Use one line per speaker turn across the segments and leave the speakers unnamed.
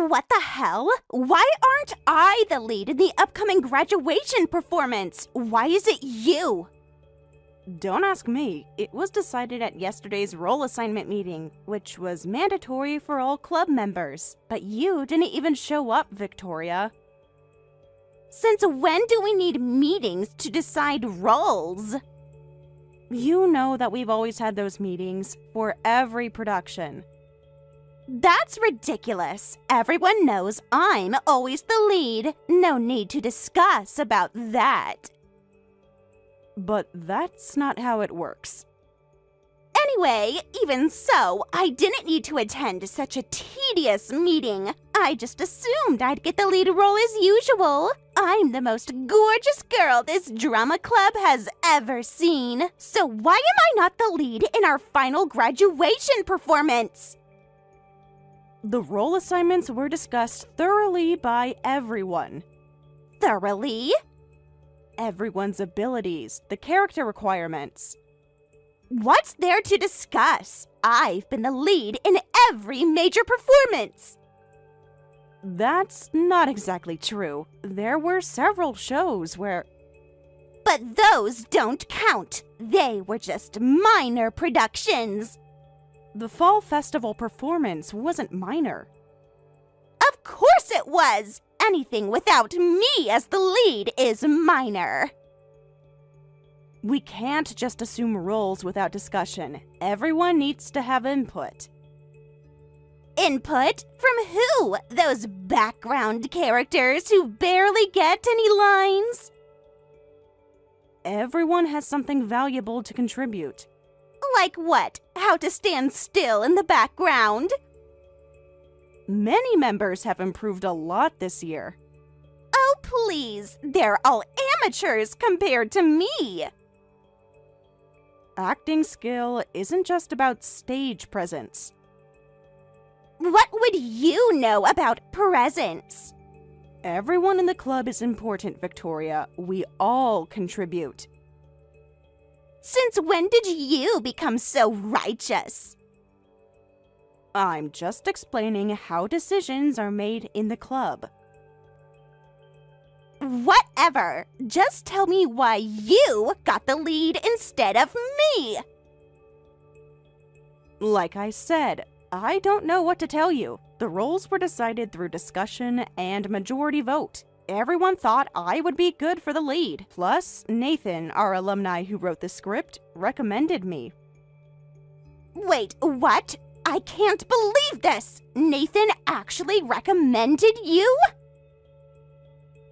What the hell? Why aren't I the lead in the upcoming graduation performance? Why is it you?
Don't ask me. It was decided at yesterday's role assignment meeting, which was mandatory for all club members. But you didn't even show up, Victoria.
Since when do we need meetings to decide roles?
You know that we've always had those meetings for every production.
That's ridiculous. Everyone knows I'm always the lead. No need to discuss about that.
But that's not how it works.
Anyway, even so, I didn't need to attend such a tedious meeting. I just assumed I'd get the lead role as usual. I'm the most gorgeous girl this drama club has ever seen. So why am I not the lead in our final graduation performance?
The role assignments were discussed thoroughly by everyone.
Thoroughly?
Everyone's abilities, the character requirements.
What's there to discuss? I've been the lead in every major performance.
That's not exactly true. There were several shows where...
But those don't count. They were just minor productions.
The Fall Festival performance wasn't minor.
Of course it was! Anything without me as the lead is minor.
We can't just assume roles without discussion. Everyone needs to have input.
Input? From who? Those background characters who barely get any lines?
Everyone has something valuable to contribute.
Like what? How to stand still in the background?
Many members have improved a lot this year.
Oh, please. They're all amateurs compared to me.
Acting skill isn't just about stage presence.
What would you know about presence?
Everyone in the club is important, Victoria. We all contribute.
Since when did you become so righteous?
I'm just explaining how decisions are made in the club.
Whatever. Just tell me why you got the lead instead of me.
Like I said, I don't know what to tell you. The roles were decided through discussion and majority vote. Everyone thought I would be good for the lead. Plus, Nathan, our alumni who wrote the script, recommended me.
Wait, what? I can't believe this! Nathan actually recommended you?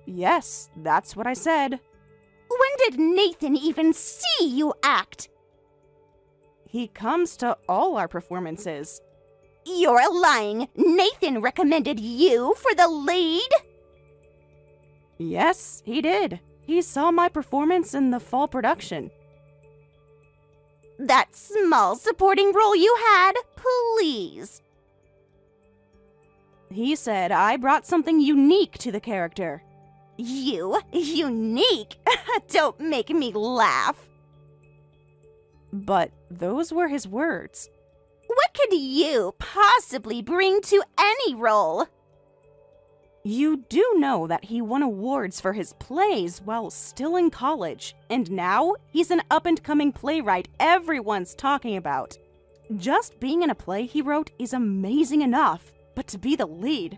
Yes, that's what I said.
When did Nathan even see you act?
He comes to all our performances.
You're lying. Nathan recommended you for the lead?
Yes, he did. He saw my performance in the fall production.
That small supporting role you had, please.
He said I brought something unique to the character.
Unique? Don't make me laugh.
But those were his words.
What could you possibly bring to any role?
You do know that he won awards for his plays while still in college, and now he's an up-and-coming playwright everyone's talking about. Just being in a play he wrote is amazing enough, but to be the lead,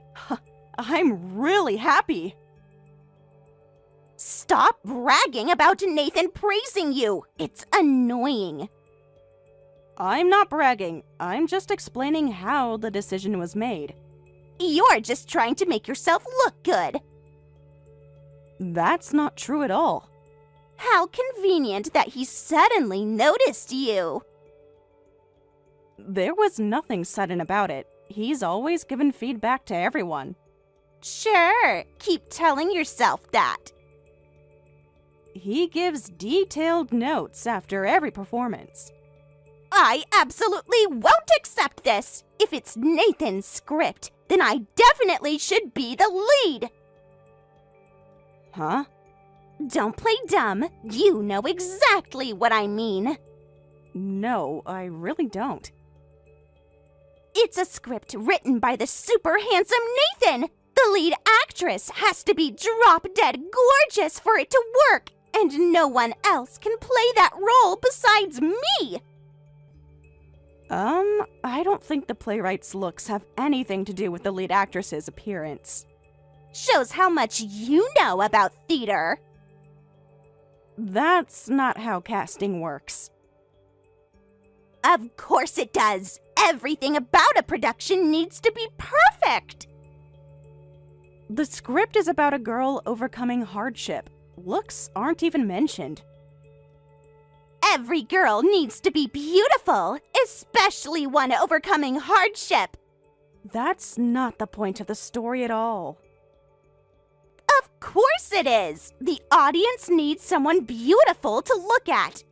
I'm really happy.
Stop bragging about Nathan praising you. It's annoying.
I'm not bragging. I'm just explaining how the decision was made.
You're just trying to make yourself look good.
That's not true at all.
How convenient that he suddenly noticed you.
There was nothing sudden about it. He's always given feedback to everyone.
Sure, keep telling yourself that.
He gives detailed notes after every performance.
I absolutely won't accept this. If it's Nathan's script, then I definitely should be the lead.
Huh?
Don't play dumb. You know exactly what I mean.
No, I really don't.
It's a script written by the super handsome Nathan. The lead actress has to be drop-dead gorgeous for it to work, and no one else can play that role besides me.
I don't think the playwright's looks have anything to do with the lead actress's appearance.
Shows how much you know about theater.
That's not how casting works.
Of course it does. Everything about a production needs to be perfect.
The script is about a girl overcoming hardship. Looks aren't even mentioned.
Every girl needs to be beautiful, especially one overcoming hardship.
That's not the point of the story at all.
Of course it is. The audience needs someone beautiful to look at.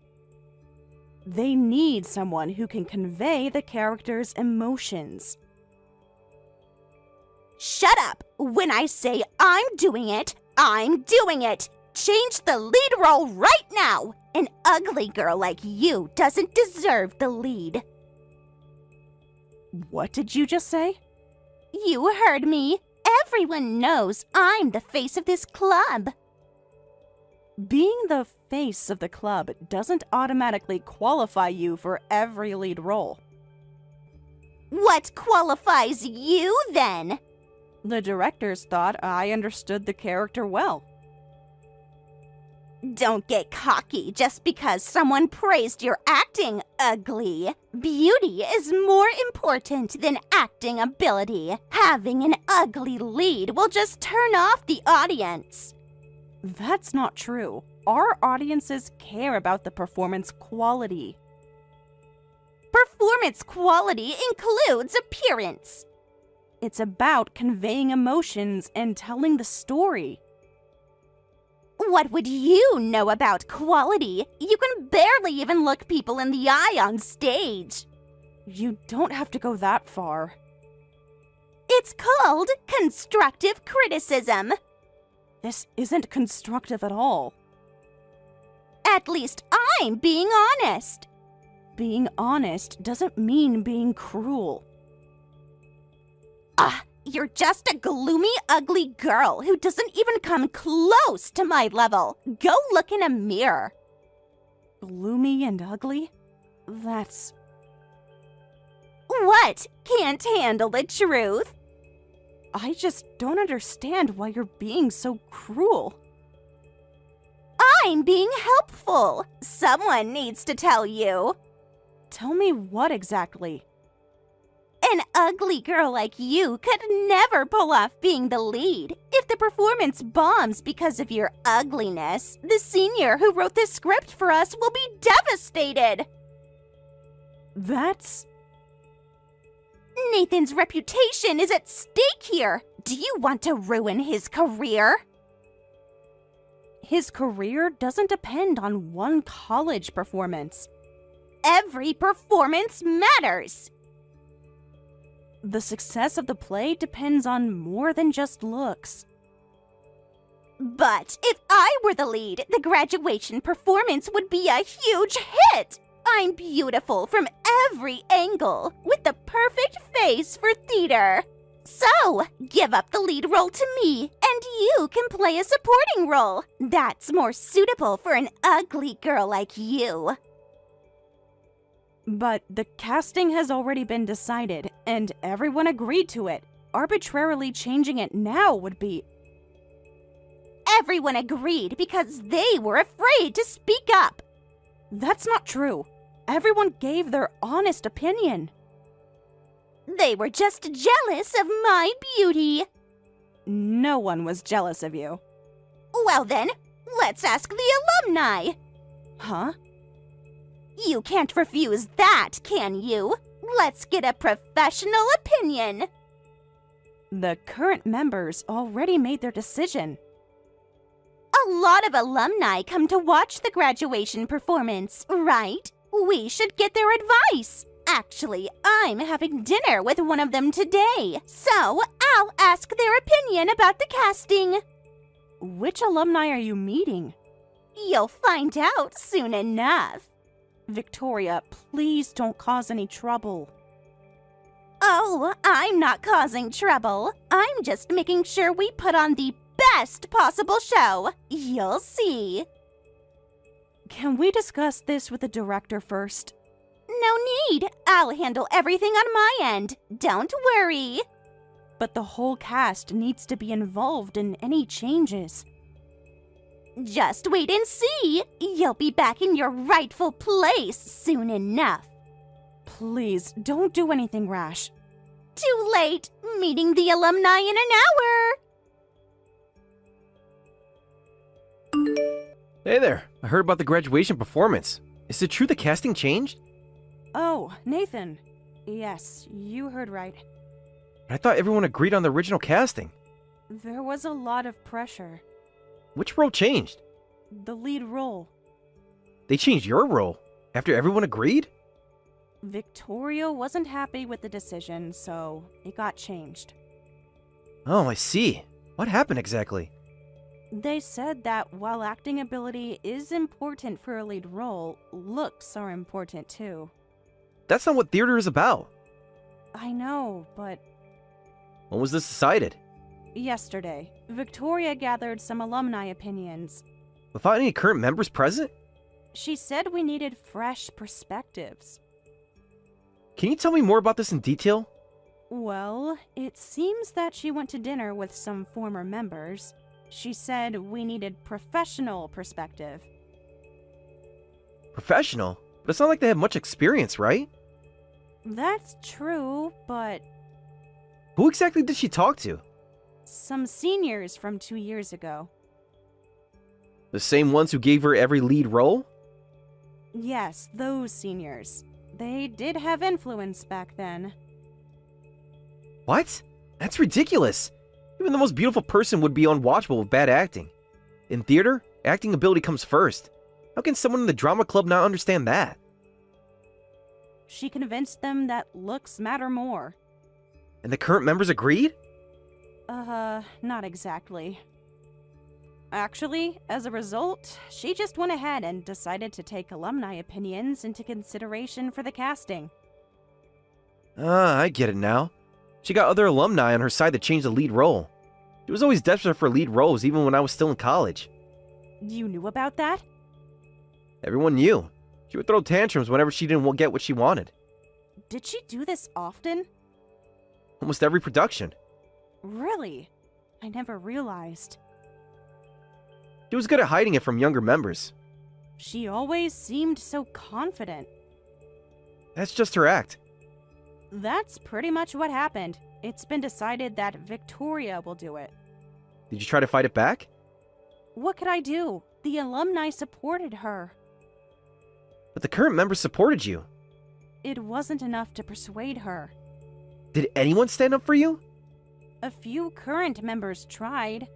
They need someone who can convey the character's emotions.
Shut up! When I say I'm doing it, I'm doing it! Change the lead role right now! An ugly girl like you doesn't deserve the lead.
What did you just say?
You heard me. Everyone knows I'm the face of this club.
Being the face of the club doesn't automatically qualify you for every lead role.
What qualifies you, then?
The directors thought I understood the character well.
Don't get cocky just because someone praised your acting, ugly. Beauty is more important than acting ability. Having an ugly lead will just turn off the audience.
That's not true. Our audiences care about the performance quality.
Performance quality includes appearance.
It's about conveying emotions and telling the story.
What would you know about quality? You can barely even look people in the eye on stage.
You don't have to go that far.
It's called constructive criticism.
This isn't constructive at all.
At least I'm being honest.
Being honest doesn't mean being cruel.
You're just a gloomy, ugly girl who doesn't even come close to my level. Go look in a mirror.
Gloomy and ugly? That's...
What? Can't handle the truth?
I just don't understand why you're being so cruel.
I'm being helpful. Someone needs to tell you.
Tell me what exactly?
An ugly girl like you could never pull off being the lead. If the performance bombs because of your ugliness, the senior who wrote this script for us will be devastated.
That's...
Nathan's reputation is at stake here. Do you want to ruin his career?
His career doesn't depend on one college performance.
Every performance matters.
The success of the play depends on more than just looks.
But if I were the lead, the graduation performance would be a huge hit. I'm beautiful from every angle, with the perfect face for theater. So, give up the lead role to me, and you can play a supporting role. That's more suitable for an ugly girl like you.
But the casting has already been decided, and everyone agreed to it. Arbitrarily changing it now would be...
Everyone agreed because they were afraid to speak up.
That's not true. Everyone gave their honest opinion.
They were just jealous of my beauty.
No one was jealous of you.
Well then, let's ask the alumni.
Huh?
You can't refuse that, can you? Let's get a professional opinion.
The current members already made their decision.
A lot of alumni come to watch the graduation performance, right? We should get their advice. Actually, I'm having dinner with one of them today, so I'll ask their opinion about the casting.
Which alumni are you meeting?
You'll find out soon enough.
Victoria, please don't cause any trouble.
Oh, I'm not causing trouble. I'm just making sure we put on the best possible show. You'll see.
Can we discuss this with the director first?
No need. I'll handle everything on my end. Don't worry.
But the whole cast needs to be involved in any changes.
Just wait and see. You'll be back in your rightful place soon enough.
Please, don't do anything rash.
Too late. Meeting the alumni in an hour.
Hey there, I heard about the graduation performance. Is it true the casting changed?
Oh, Nathan. Yes, you heard right.
I thought everyone agreed on the original casting.
There was a lot of pressure.
Which role changed?
The lead role.
They changed your role after everyone agreed?
Victoria wasn't happy with the decision, so it got changed.
Oh, I see. What happened exactly?
They said that while acting ability is important for a lead role, looks are important too.
That's not what theater is about.
I know, but
When was this decided?
yesterday, Victoria gathered some alumni opinions.
Without any current members present?
She said we needed fresh perspectives.
Can you tell me more about this in detail?
Well, it seems that she went to dinner with some former members. She said we needed professional perspective.
Professional? But it's not like they have much experience, right?
That's true, but
Who exactly did she talk to?
some seniors from 2 years ago.
The same ones who gave her every lead role?
Yes, those seniors. They did have influence back then.
What? That's ridiculous. Even the most beautiful person would be unwatchable with bad acting. In theater, acting ability comes first. How can someone in the drama club not understand that?
She convinced them that looks matter more.
And the current members agreed?
Not exactly. Actually, as a result, she just went ahead and decided to take alumni opinions into consideration for the casting.
I get it now. She got other alumni on her side to change the lead role. She was always desperate for lead roles even when I was still in college.
You knew about that?
Everyone knew. She would throw tantrums whenever she didn't get what she wanted.
Did she do this often?
Almost every production.
Really? I never realized.
She was good at hiding it from younger members.
She always seemed so confident.
That's just her act.
That's pretty much what happened. It's been decided that Victoria will do it.
Did you try to fight it back?
What could I do? The alumni supported her.
But the current members supported you.
It wasn't enough to persuade her.
Did anyone stand up for you?
A few current members tried.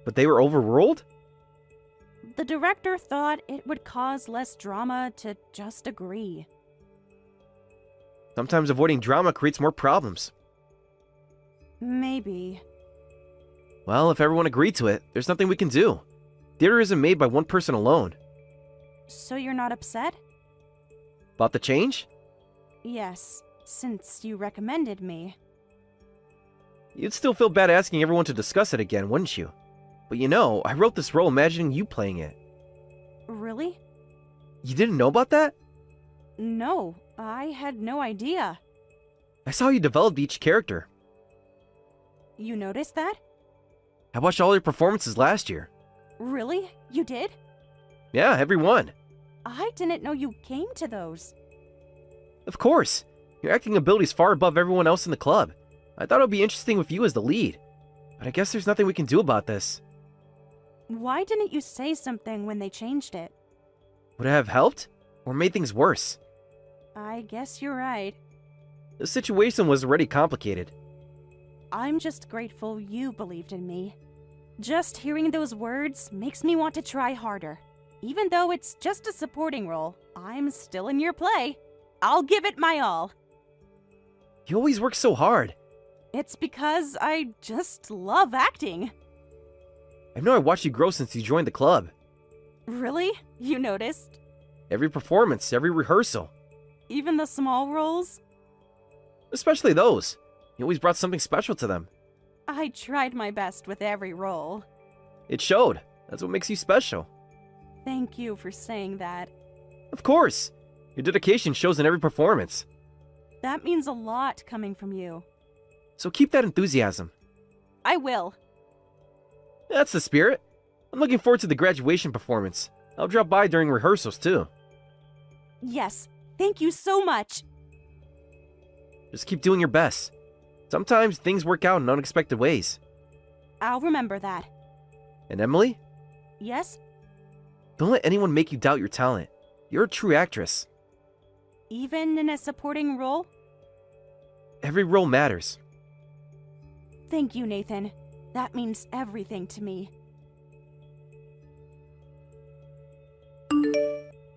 But they were overruled?
The director thought it would cause less drama to just agree.
Sometimes avoiding drama creates more problems.
Maybe.
Well, if everyone agreed to it, there's nothing we can do. Theater isn't made by one person alone.
So you're not upset?
About the change?
Yes, since you recommended me.
You'd still feel bad asking everyone to discuss it again, wouldn't you? But you know, I wrote this role imagining you playing it.
Really?
You didn't know about that?
No, I had no idea.
I saw you develop each character.
You noticed that?
I watched all your performances last year.
Really? You did?
Yeah, every one.
I didn't know you came to those.
Of course. Your acting ability's far above everyone else in the club. I thought it would be interesting with you as the lead. But I guess there's nothing we can do about this.
Why didn't you say something when they changed it?
Would it have helped? Or made things worse?
I guess you're right.
The situation was already complicated.
I'm just grateful you believed in me. Just hearing those words makes me want to try harder. Even though it's just a supporting role, I'm still in your play. I'll give it my all.
You always work so hard.
It's because I just love acting.
I know I watched you grow since you joined the club.
Really? You noticed?
Every performance, every rehearsal.
Even the small roles?
Especially those. You always brought something special to them.
I tried my best with every role.
It showed. That's what makes you special.
Thank you for saying that.
Of course. Your dedication shows in every performance.
That means a lot coming from you.
So keep that enthusiasm.
I will.
That's the spirit. I'm looking forward to the graduation performance. I'll drop by during rehearsals too.
Yes, thank you so much.
Just keep doing your best. Sometimes things work out in unexpected ways.
I'll remember that.
And Emily?
Yes?
Don't let anyone make you doubt your talent. You're a true actress.
Even in a supporting role?
Every role matters.
Thank you, Nathan. That means everything to me.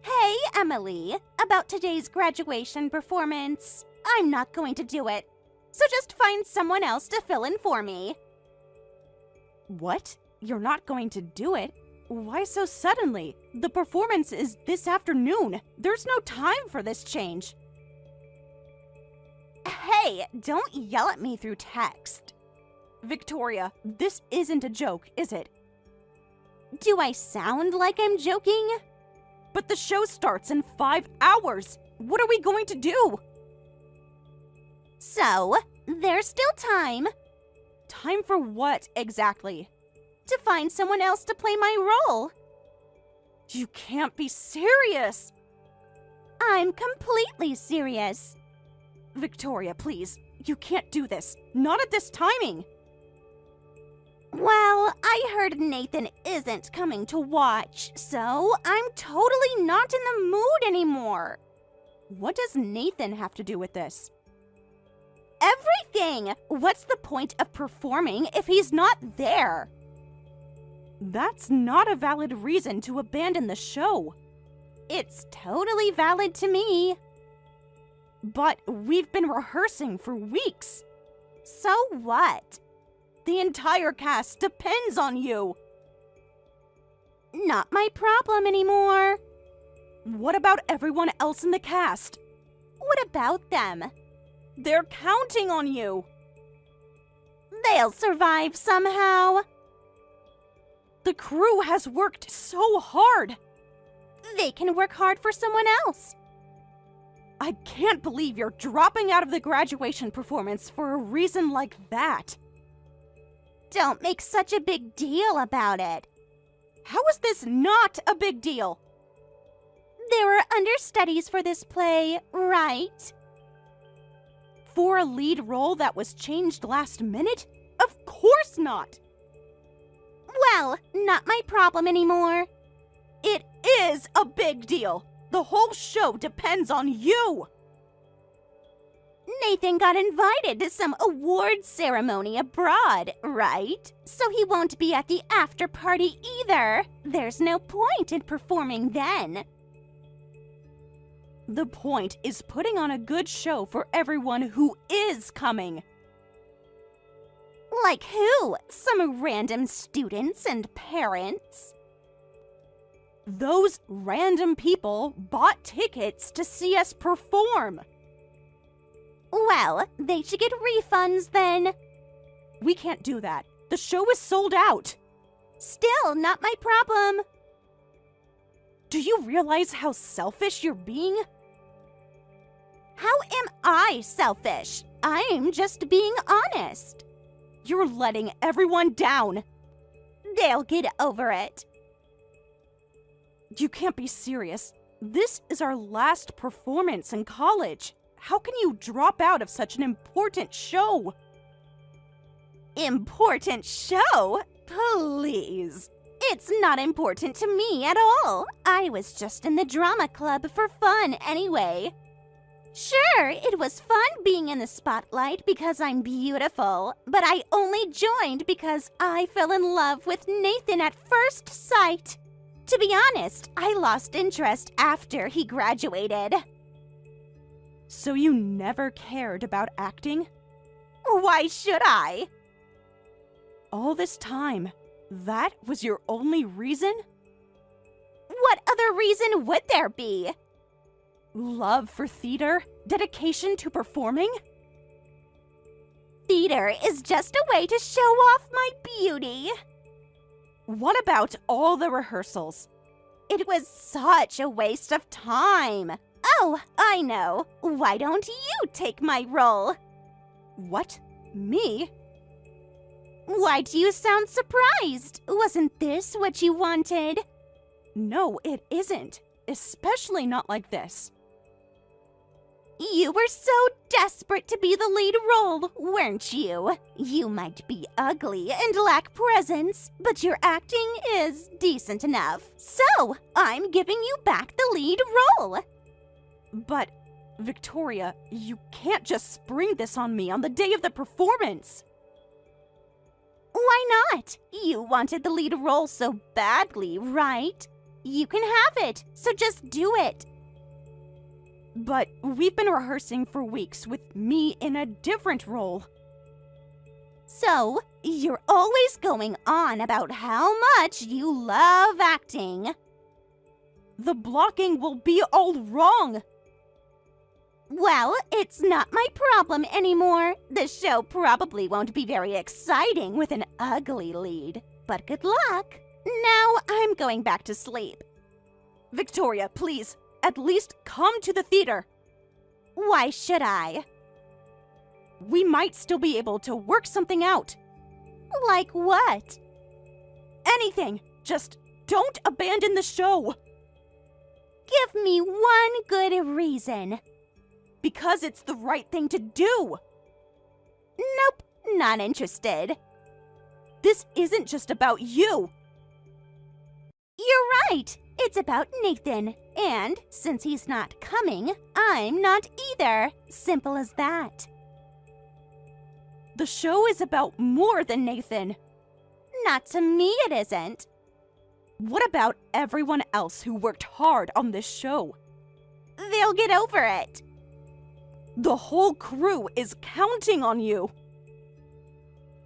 Hey, Emily. About today's graduation performance. I'm not going to do it. So just find someone else to fill in for me.
What? You're not going to do it? Why so suddenly? The performance is this afternoon. There's no time for this change.
Hey, don't yell at me through text.
Victoria, this isn't a joke, is it?
Do I sound like I'm joking?
But the show starts in 5 hours. What are we going to do?
So, there's still time
Time for what exactly?
to find someone else to play my role.
You can't be serious.
I'm completely serious.
Victoria, please. You can't do this. Not at this timing.
Well, I heard Nathan isn't coming to watch, so I'm totally not in the mood anymore.
What does Nathan have to do with this?
Everything! What's the point of performing if he's not there?
That's not a valid reason to abandon the show.
It's totally valid to me.
But we've been rehearsing for weeks.
So what?
The entire cast depends on you.
Not my problem anymore.
What about everyone else in the cast?
What about them?
They're counting on you.
They'll survive somehow.
The crew has worked so hard.
They can work hard for someone else.
I can't believe you're dropping out of the graduation performance for a reason like that.
Don't make such a big deal about it.
How is this not a big deal?
There were understudies for this play, right?
For a lead role that was changed last minute? Of course not!
Well, not my problem anymore.
It is a big deal. The whole show depends on you.
Nathan got invited to some awards ceremony abroad, right? So he won't be at the after party either. There's no point in performing then.
The point is putting on a good show for everyone who is coming.
Like who? Some random students and parents?
Those random people bought tickets to see us perform.
Well, they should get refunds then.
We can't do that. The show is sold out.
Still not my problem.
Do you realize how selfish you're being?
How am I selfish? I'm just being honest.
You're letting everyone down.
They'll get over it.
You can't be serious. This is our last performance in college. How can you drop out of such an important show?
Important show? Please. It's not important to me at all. I was just in the drama club for fun anyway. Sure, it was fun being in the spotlight because I'm beautiful, but I only joined because I fell in love with Nathan at first sight. To be honest, I lost interest after he graduated.
So you never cared about acting?
Why should I?
All this time, that was your only reason?
What other reason would there be?
Love for theater? Dedication to performing?
theater is just a way to show off my beauty.
What about all the rehearsals?
It was such a waste of time. Oh, I know. Why don't you take my role?
What? Me?
Why do you sound surprised? Wasn't this what you wanted?
No, it isn't. Especially not like this.
You were so desperate to be the lead role, weren't you? You might be ugly and lack presence, but your acting is decent enough. So, I'm giving you back the lead role.
But, Victoria, you can't just spring this on me on the day of the performance.
Why not? You wanted the lead role so badly, right? You can have it, so just do it.
But we've been rehearsing for weeks with me in a different role.
So, you're always going on about how much you love acting.
The blocking will be all wrong.
Well, it's not my problem anymore. The show probably won't be very exciting with an ugly lead. But good luck. Now I'm going back to sleep.
Victoria, please, at least come to the theater.
Why should I?
We might still be able to work something out.
Like what?
Anything. Just don't abandon the show.
Give me one good reason.
Because it's the right thing to do.
Nope, not interested.
This isn't just about you.
You're right. It's about Nathan. And since he's not coming, I'm not either. Simple as that.
The show is about more than Nathan.
Not to me, it isn't.
What about everyone else who worked hard on this show?
They'll get over it.
The whole crew is counting on you.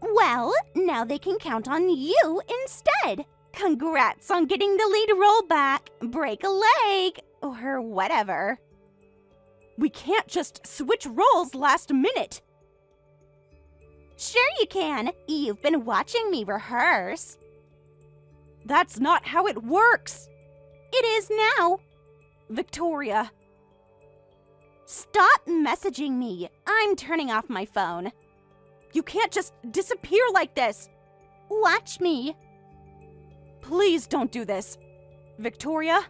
Well, now they can count on you instead. Congrats on getting the lead role back. Break a leg, or whatever.
We can't just switch roles last minute.
Sure you can. You've been watching me rehearse.
That's not how it works.
It is now.
Victoria.
Stop messaging me. I'm turning off my phone.
You can't just disappear like this.
Watch me.
Please don't do this. Victoria,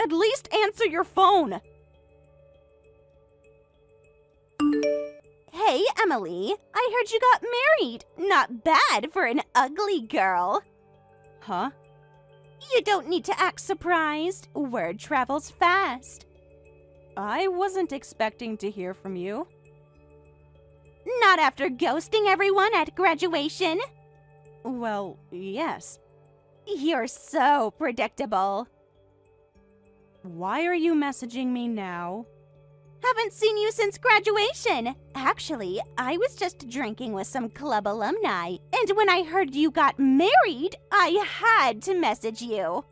at least answer your phone.
Hey, Emily. I heard you got married. Not bad for an ugly girl.
Huh?
You don't need to act surprised. Word travels fast.
I wasn't expecting to hear from you.
Not after ghosting everyone at graduation.
Well, yes.
You're so predictable.
Why are you messaging me now?
Haven't seen you since graduation. Actually, I was just drinking with some club alumni, and when I heard you got married, I had to message you.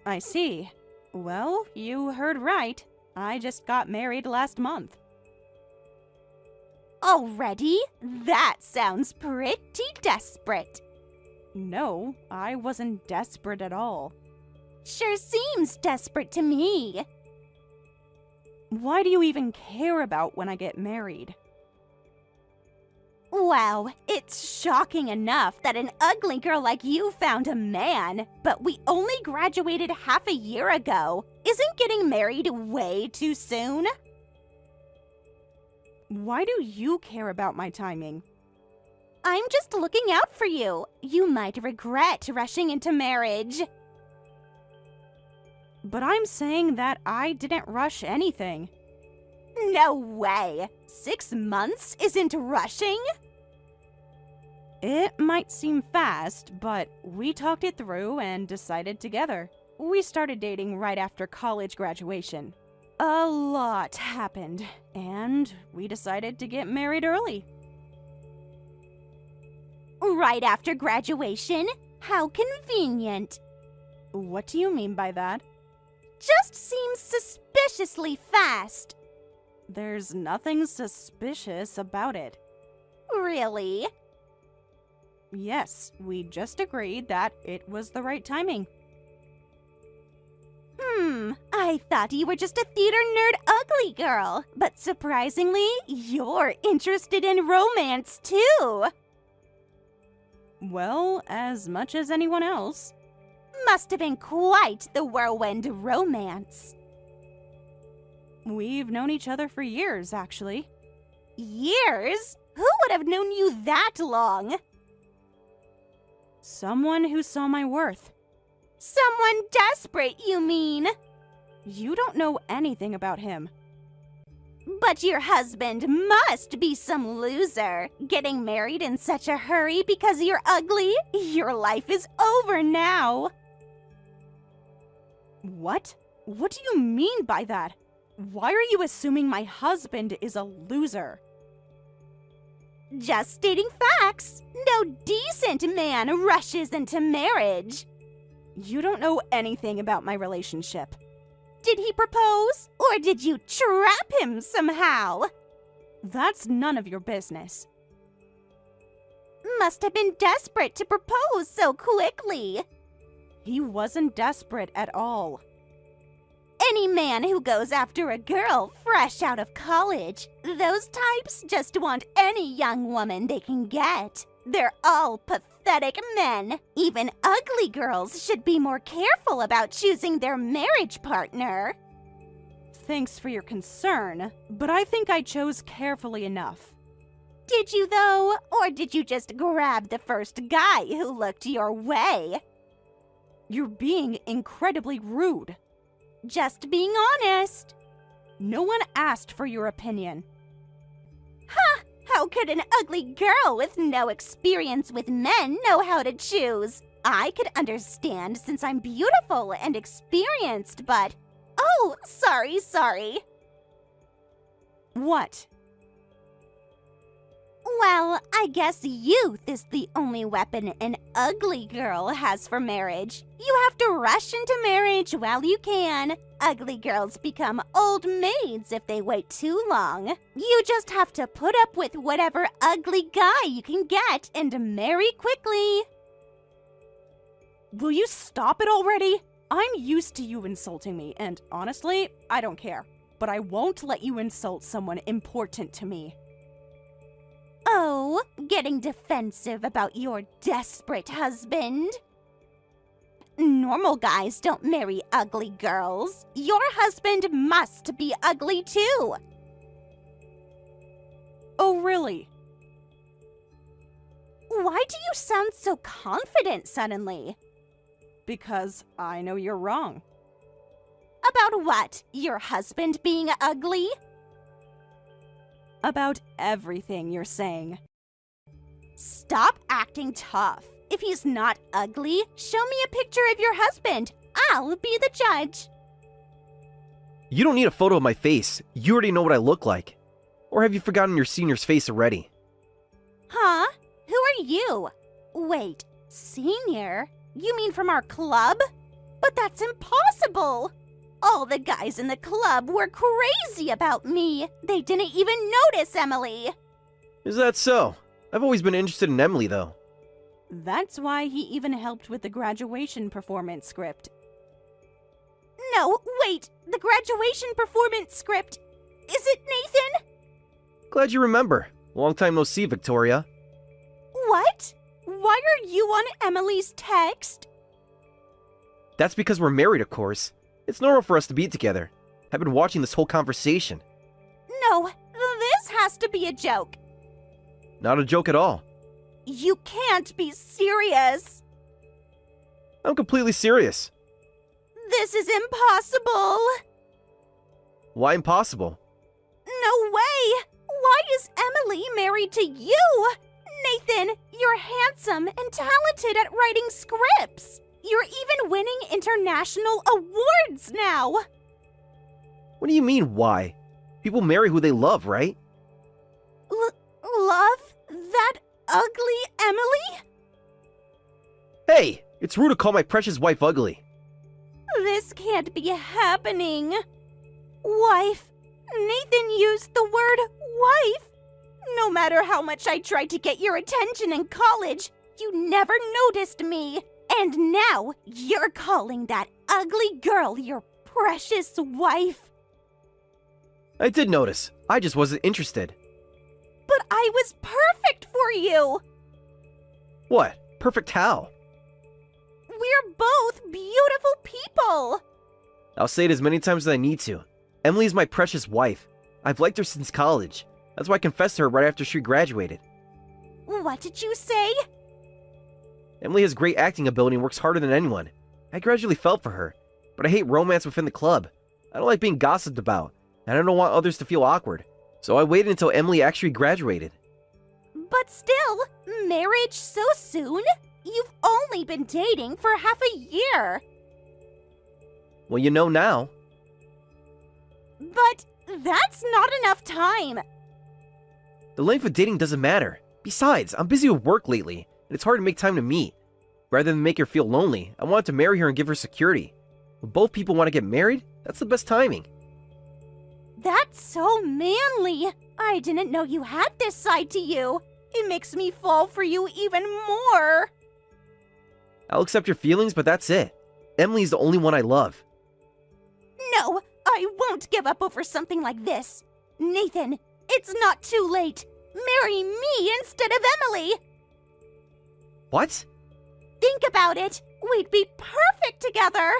I see. Well, you heard right. I just got married last month.
Already? That sounds pretty desperate.
No, I wasn't desperate at all.
Sure seems desperate to me.
Why do you even care about when I get married?
Wow, it's shocking enough that an ugly girl like you found a man, but we only graduated half a year ago. Isn't getting married way too soon?
Why do you care about my timing?
I'm just looking out for you. You might regret rushing into marriage.
But I'm saying that I didn't rush anything.
No way. 6 months isn't rushing?
It might seem fast, but we talked it through and decided together. We started dating right after college graduation. A lot happened, and we decided to get married early.
Right after graduation? How convenient.
What do you mean by that?
Just seems suspiciously fast.
There's nothing suspicious about it.
Really?
Yes, we just agreed that it was the right timing.
I thought you were just a theater nerd ugly girl, but surprisingly, you're interested in romance too.
Well, as much as anyone else.
Must have been quite the whirlwind romance.
We've known each other for years, actually.
Years? Who would have known you that long?
Someone who saw my worth.
Someone desperate, you mean?
You don't know anything about him.
But your husband must be some loser. Getting married in such a hurry because you're ugly? Your life is over now.
What? What do you mean by that? Why are you assuming my husband is a loser?
Just stating facts. No decent man rushes into marriage.
You don't know anything about my relationship.
Did he propose? Or did you trap him somehow?
That's none of your business.
Must have been desperate to propose so quickly.
He wasn't desperate at all.
Any man who goes after a girl fresh out of college, those types just want any young woman they can get. They're all pathetic men. Even ugly girls should be more careful about choosing their marriage partner.
Thanks for your concern, but I think I chose carefully enough.
Did you though? Or did you just grab the first guy who looked your way?
You're being incredibly rude.
Just being honest.
No one asked for your opinion.
How could an ugly girl with no experience with men know how to choose? I could understand since I'm beautiful and experienced, but... Oh, sorry.
What?
Well, I guess youth is the only weapon an ugly girl has for marriage. You have to rush into marriage while you can. Ugly girls become old maids if they wait too long. You just have to put up with whatever ugly guy you can get and marry quickly.
Will you stop it already? I'm used to you insulting me, and honestly, I don't care. But I won't let you insult someone important to me.
Oh, getting defensive about your desperate husband. Normal guys don't marry ugly girls. Your husband must be ugly too.
Oh, really?
Why do you sound so confident suddenly?
Because I know you're wrong.
About what? Your husband being ugly?
About everything you're saying.
Stop acting tough. If he's not ugly, show me a picture of your husband. I'll be the judge.
You don't need a photo of my face. You already know what I look like. Or have you forgotten your senior's face already?
Huh? Who are you? Wait, senior? You mean from our club? But that's impossible! All the guys in the club were crazy about me. They didn't even notice Emily.
Is that so? I've always been interested in Emily, though.
That's why he even helped with the graduation performance script.
No, wait. The graduation performance script. Is it Nathan?
Glad you remember. Long time no see, Victoria.
What? Why are you on Emily's text?
That's because we're married, of course. It's normal for us to be together. I've been watching this whole conversation.
No, this has to be a joke.
Not a joke at all.
You can't be serious.
I'm completely serious.
This is impossible.
Why impossible?
No way! Why is Emily married to you? Nathan, you're handsome and talented at writing scripts. You're even winning international awards now.
What do you mean, why? People marry who they love, right?
Love that ugly Emily?
Hey, it's rude to call my precious wife ugly.
This can't be happening. Wife. Nathan used the word wife. No matter how much I tried to get your attention in college, you never noticed me. And now you're calling that ugly girl your precious wife.
I did notice. I just wasn't interested.
But I was perfect for you.
What? Perfect how?
We're both beautiful people.
I'll say it as many times as I need to. Emily is my precious wife. I've liked her since college. That's why I confessed to her right after she graduated.
What did you say?
Emily has great acting ability and works harder than anyone. I gradually fell for her, but I hate romance within the club. I don't like being gossiped about, and I don't want others to feel awkward. So I waited until Emily actually graduated.
But still, marriage so soon? You've only been dating for half a year.
Well, you know now.
But that's not enough time.
The length of dating doesn't matter. Besides, I'm busy with work lately, and it's hard to make time to meet. Rather than make her feel lonely, I wanted to marry her and give her security. When both people want to get married, that's the best timing.
That's so manly. I didn't know you had this side to you. It makes me fall for you even more.
I'll accept your feelings, but that's it. Emily's the only one I love.
No, I won't give up over something like this. Nathan, it's not too late. Marry me instead of Emily.
What?
Think about it. We'd be perfect together.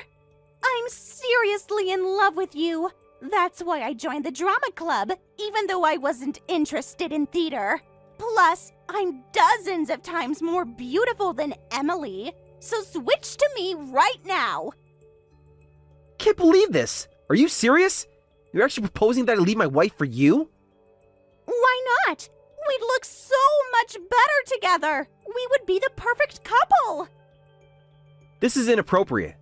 I'm seriously in love with you. That's why I joined the drama club, even though I wasn't interested in theater. Plus, I'm dozens of times more beautiful than Emily. So switch to me right now.
Can't believe this. Are you serious? You're actually proposing that I leave my wife for you?
Why not? We'd look so much better together. We would be the perfect couple.
This is inappropriate.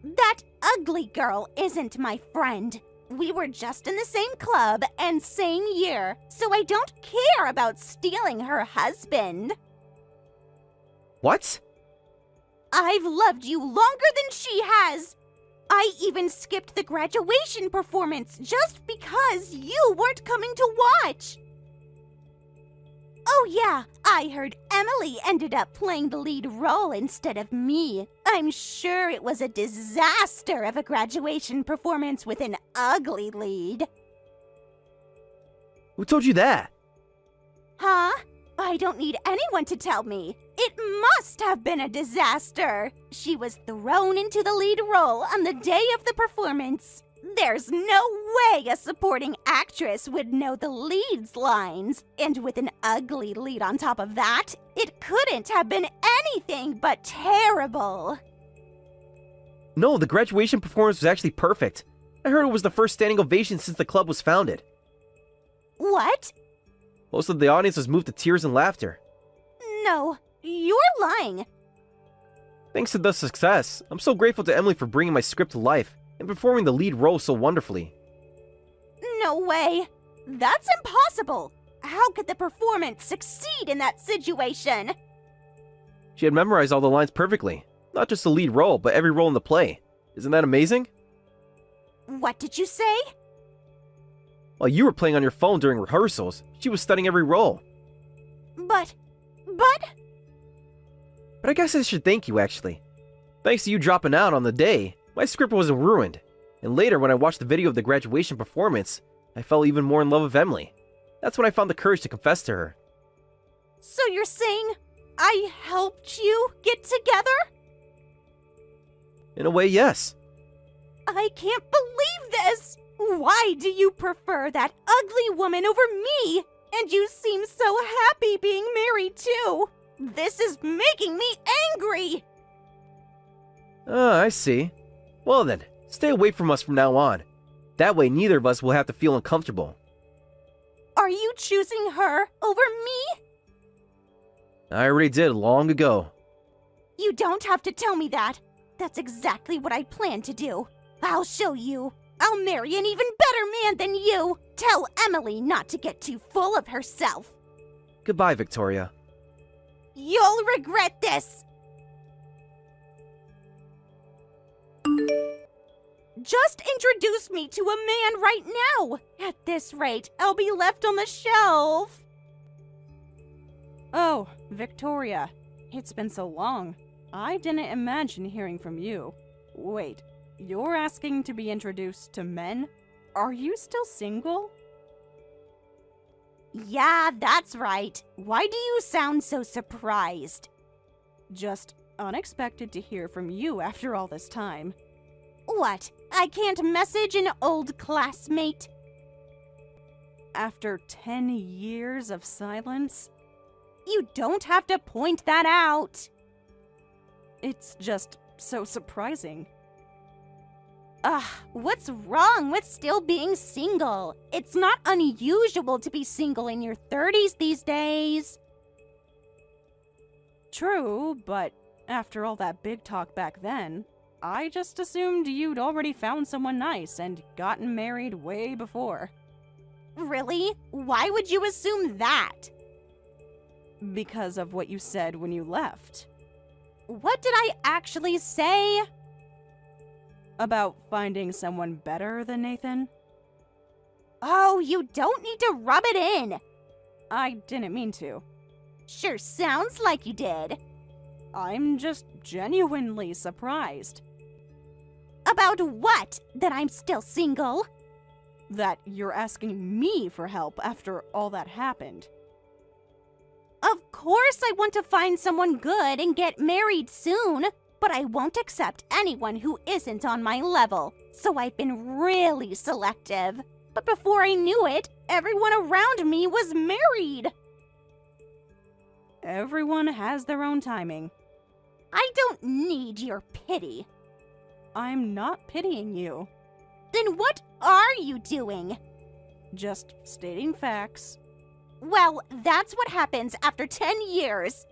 That ugly girl isn't my friend. We were just in the same club and same year, so I don't care about stealing her husband.
What?
I've loved you longer than she has. I even skipped the graduation performance just because you weren't coming to watch. Oh yeah, I heard Emily ended up playing the lead role instead of me. I'm sure it was a disaster of a graduation performance with an ugly lead.
Who told you that?
Huh? I don't need anyone to tell me. It must have been a disaster. She was thrown into the lead role on the day of the performance. There's no way a supporting actress would know the lead's lines. And with an ugly lead on top of that, it couldn't have been anything but terrible.
No, the graduation performance was actually perfect. I heard it was the first standing ovation since the club was founded.
What?
Most of the audience was moved to tears and laughter.
No, you're lying.
Thanks to the success, I'm so grateful to Emily for bringing my script to life and performing the lead role so wonderfully.
No way. That's impossible. How could the performance succeed in that situation?
She had memorized all the lines perfectly. Not just the lead role, but every role in the play. Isn't that amazing?
What did you say?
While you were playing on your phone during rehearsals, she was studying every role.
But...
But I guess I should thank you, actually. Thanks to you dropping out on the day, my script wasn't ruined. And later, when I watched the video of the graduation performance, I fell even more in love with Emily. That's when I found the courage to confess to her.
So you're saying I helped you get together?
In a way, yes.
I can't believe this! Why do you prefer that ugly woman over me? And you seem so happy being married too. This is making me angry!
I see. Well then, stay away from us from now on. That way neither of us will have to feel uncomfortable.
Are you choosing her over me?
I already did long ago.
You don't have to tell me that. That's exactly what I plan to do. I'll show you. I'll marry an even better man than you. Tell Emily not to get too full of herself.
Goodbye, Victoria.
You'll regret this. Just introduce me to a man right now. At this rate, I'll be left on the shelf.
Oh, Victoria. It's been so long. I didn't imagine hearing from you. Wait, you're asking to be introduced to men? Are you still single?
Yeah, that's right. Why do you sound so surprised?
Just unexpected to hear from you after all this time.
What? I can't message an old classmate?
After 10 years of silence?
You don't have to point that out.
It's just so surprising.
What's wrong with still being single? It's not unusual to be single in your 30s these days.
True, but after all that big talk back then, I just assumed you'd already found someone nice and gotten married way before.
Really? Why would you assume that?
Because of what you said when you left.
What did I actually say?
About finding someone better than Nathan?
Oh, you don't need to rub it in.
I didn't mean to.
Sure sounds like you did.
I'm just genuinely surprised.
About what? That I'm still single?
That you're asking me for help after all that happened.
Of course I want to find someone good and get married soon, but I won't accept anyone who isn't on my level, so I've been really selective. But before I knew it, everyone around me was married.
Everyone has their own timing.
I don't need your pity.
I'm not pitying you.
Then what are you doing?
Just stating facts.
Well, that's what happens after 10 years.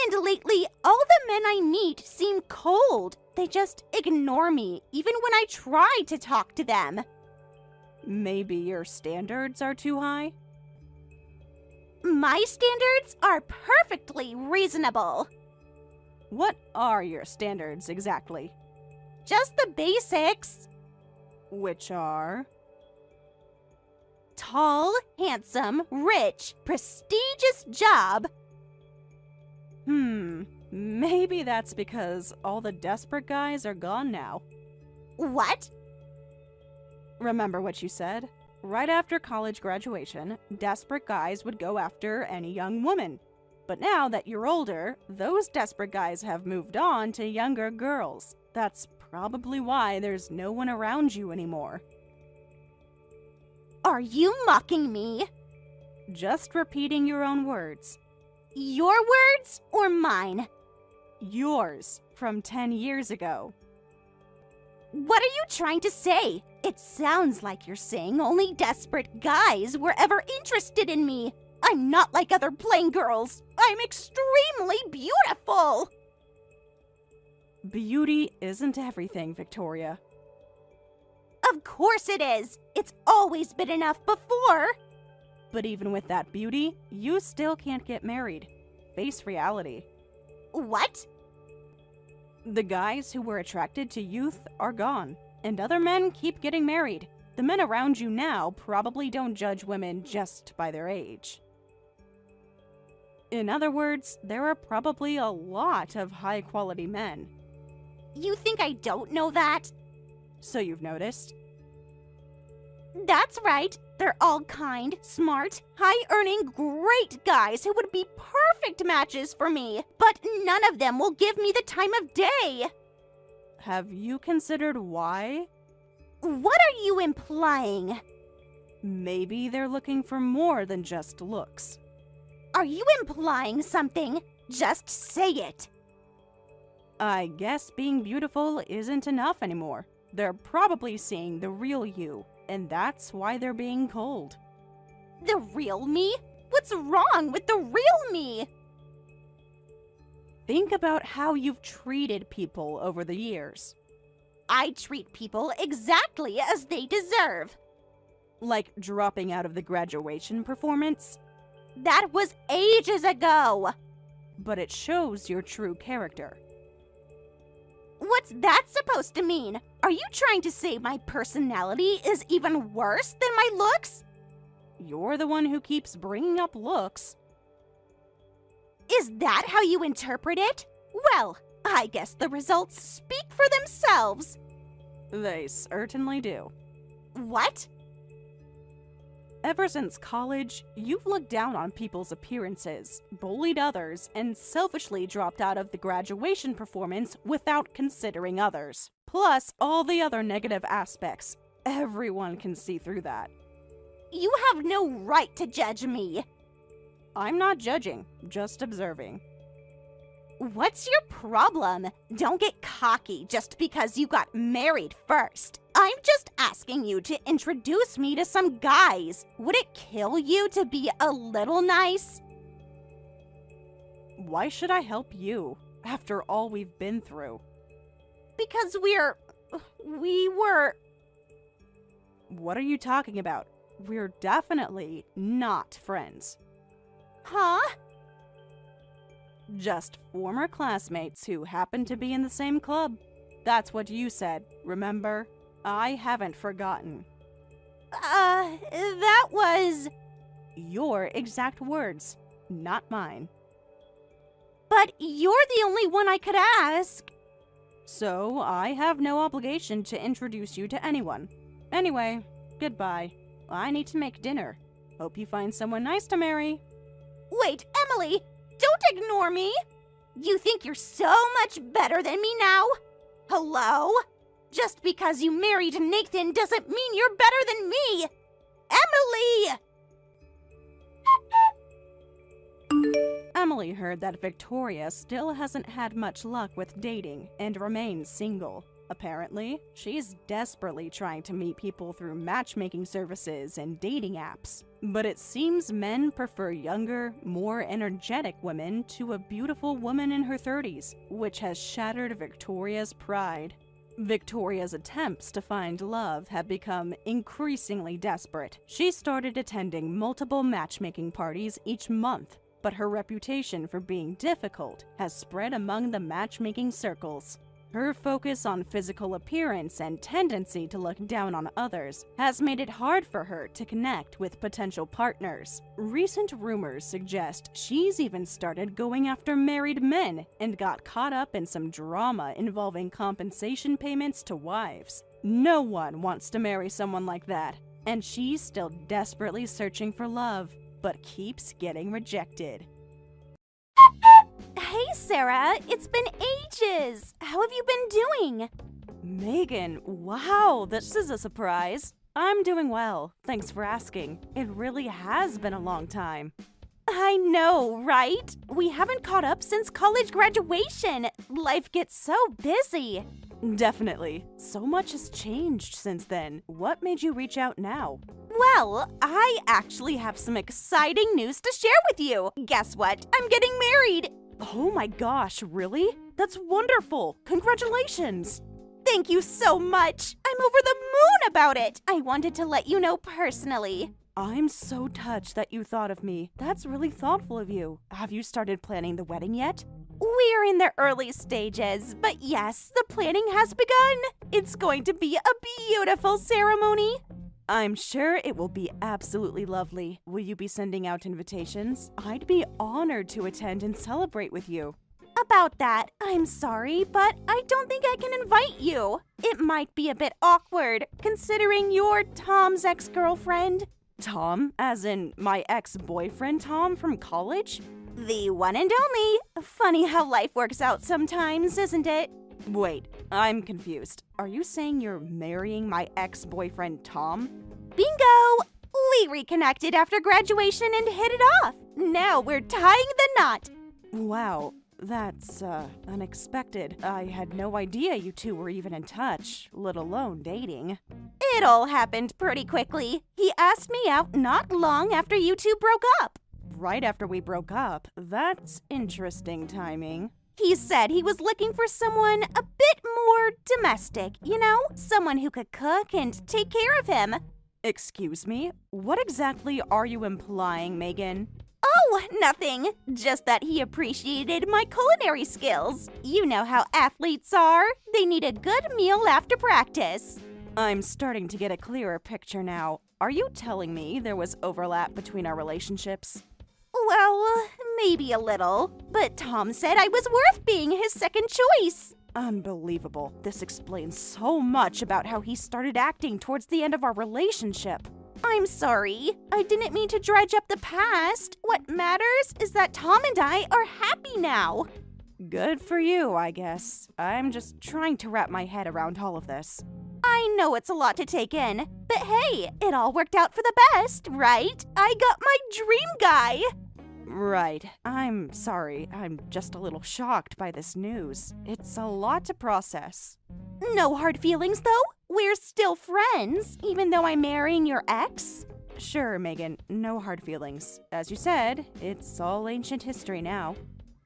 And lately, all the men I meet seem cold. They just ignore me, even when I try to talk to them.
Maybe your standards are too high?
My standards are perfectly reasonable.
What are your standards exactly?
Just the basics.
Which are?
Tall, handsome, rich, prestigious job.
Maybe that's because all the desperate guys are gone now.
What?
Remember what you said? Right after college graduation, desperate guys would go after any young woman. But now that you're older, those desperate guys have moved on to younger girls. That's probably why there's no one around you anymore.
Are you mocking me?
Just repeating your own words.
Your words or mine?
Yours, from 10 years ago.
What are you trying to say? It sounds like you're saying only desperate guys were ever interested in me. I'm not like other plain girls. I'm extremely beautiful.
Beauty isn't everything, Victoria.
Of course it is. It's always been enough before.
But even with that beauty, you still can't get married. Face reality.
What?
The guys who were attracted to youth are gone, and other men keep getting married. The men around you now probably don't judge women just by their age. In other words, there are probably a lot of high-quality men.
You think I don't know that?
So you've noticed?
That's right. They're all kind, smart, high-earning, great guys who would be perfect matches for me. But none of them will give me the time of day.
Have you considered why?
What are you implying?
Maybe they're looking for more than just looks.
Are you implying something? Just say it.
I guess being beautiful isn't enough anymore. They're probably seeing the real you, and that's why they're being cold.
The real me? What's wrong with the real me?
Think about how you've treated people over the years.
I treat people exactly as they deserve.
Like dropping out of the graduation performance?
That was ages ago.
But it shows your true character.
What's that supposed to mean? Are you trying to say my personality is even worse than my looks?
You're the one who keeps bringing up looks.
Is that how you interpret it? Well, I guess the results speak for themselves.
They certainly do.
What?
Ever since college, you've looked down on people's appearances, bullied others, and selfishly dropped out of the graduation performance without considering others. Plus, all the other negative aspects. Everyone can see through that.
You have no right to judge me.
I'm not judging, just observing.
What's your problem? Don't get cocky just because you got married first. I'm just asking you to introduce me to some guys. Would it kill you to be a little nice?
Why should I help you, after all we've been through?
Because we were...
What are you talking about? We're definitely not friends.
Huh?
Just former classmates who happen to be in the same club. That's what you said, remember? I haven't forgotten.
That was...
Your exact words, not mine.
But you're the only one I could ask.
So I have no obligation to introduce you to anyone. Anyway, goodbye. I need to make dinner. Hope you find someone nice to marry.
Wait, Emily, don't ignore me. You think you're so much better than me now? Hello? Just because you married Nathan doesn't mean you're better than me. Emily!
Emily heard that Victoria still hasn't had much luck with dating and remains single. Apparently, she's desperately trying to meet people through matchmaking services and dating apps. But it seems men prefer younger, more energetic women to a beautiful woman in her 30s, which has shattered Victoria's pride. Victoria's attempts to find love have become increasingly desperate. She started attending multiple matchmaking parties each month, but her reputation for being difficult has spread among the matchmaking circles. Her focus on physical appearance and tendency to look down on others has made it hard for her to connect with potential partners. Recent rumors suggest she's even started going after married men and got caught up in some drama involving compensation payments to wives. No one wants to marry someone like that, and she's still desperately searching for love, but keeps getting rejected.
Hey, Sarah, it's been ages. How have you been doing?
Megan, wow, this is a surprise. I'm doing well, thanks for asking. It really has been a long time.
I know, right? We haven't caught up since college graduation. Life gets so busy.
Definitely. So much has changed since then. What made you reach out now?
Well, I actually have some exciting news to share with you. Guess what? I'm getting married.
Oh my gosh, really? That's wonderful! Congratulations!
Thank you so much! I'm over the moon about it! I wanted to let you know personally.
I'm so touched that you thought of me. That's really thoughtful of you. Have you started planning the wedding yet?
We're in the early stages, but yes, the planning has begun. It's going to be a beautiful ceremony.
I'm sure it will be absolutely lovely. Will you be sending out invitations? I'd be honored to attend and celebrate with you.
About that, I'm sorry, but I don't think I can invite you. It might be a bit awkward, considering you're Tom's ex-girlfriend.
Tom? As in my ex-boyfriend Tom from college?
The one and only. Funny how life works out sometimes, isn't it?
Wait, I'm confused. Are you saying you're marrying my ex-boyfriend Tom?
Bingo! We reconnected after graduation and hit it off. Now we're tying the knot.
Wow, that's, unexpected. I had no idea you two were even in touch, let alone dating.
It all happened pretty quickly. He asked me out not long after you two broke up.
Right after we broke up? That's interesting timing.
He said he was looking for someone a bit more domestic, you know? Someone who could cook and take care of him.
Excuse me? What exactly are you implying, Megan?
Oh, nothing. Just that he appreciated my culinary skills. You know how athletes are. They need a good meal after practice.
I'm starting to get a clearer picture now. Are you telling me there was overlap between our relationships?
Well, maybe a little, but Tom said I was worth being his second choice.
Unbelievable. This explains so much about how he started acting towards the end of our relationship.
I'm sorry. I didn't mean to dredge up the past. What matters is that Tom and I are happy now.
Good for you, I guess. I'm just trying to wrap my head around all of this.
I know it's a lot to take in, but hey, it all worked out for the best, right? I got my dream guy.
Right. I'm sorry. I'm just a little shocked by this news. It's a lot to process.
No hard feelings, though. We're still friends, even though I'm marrying your ex.
Sure, Megan. No hard feelings. As you said, it's all ancient history now.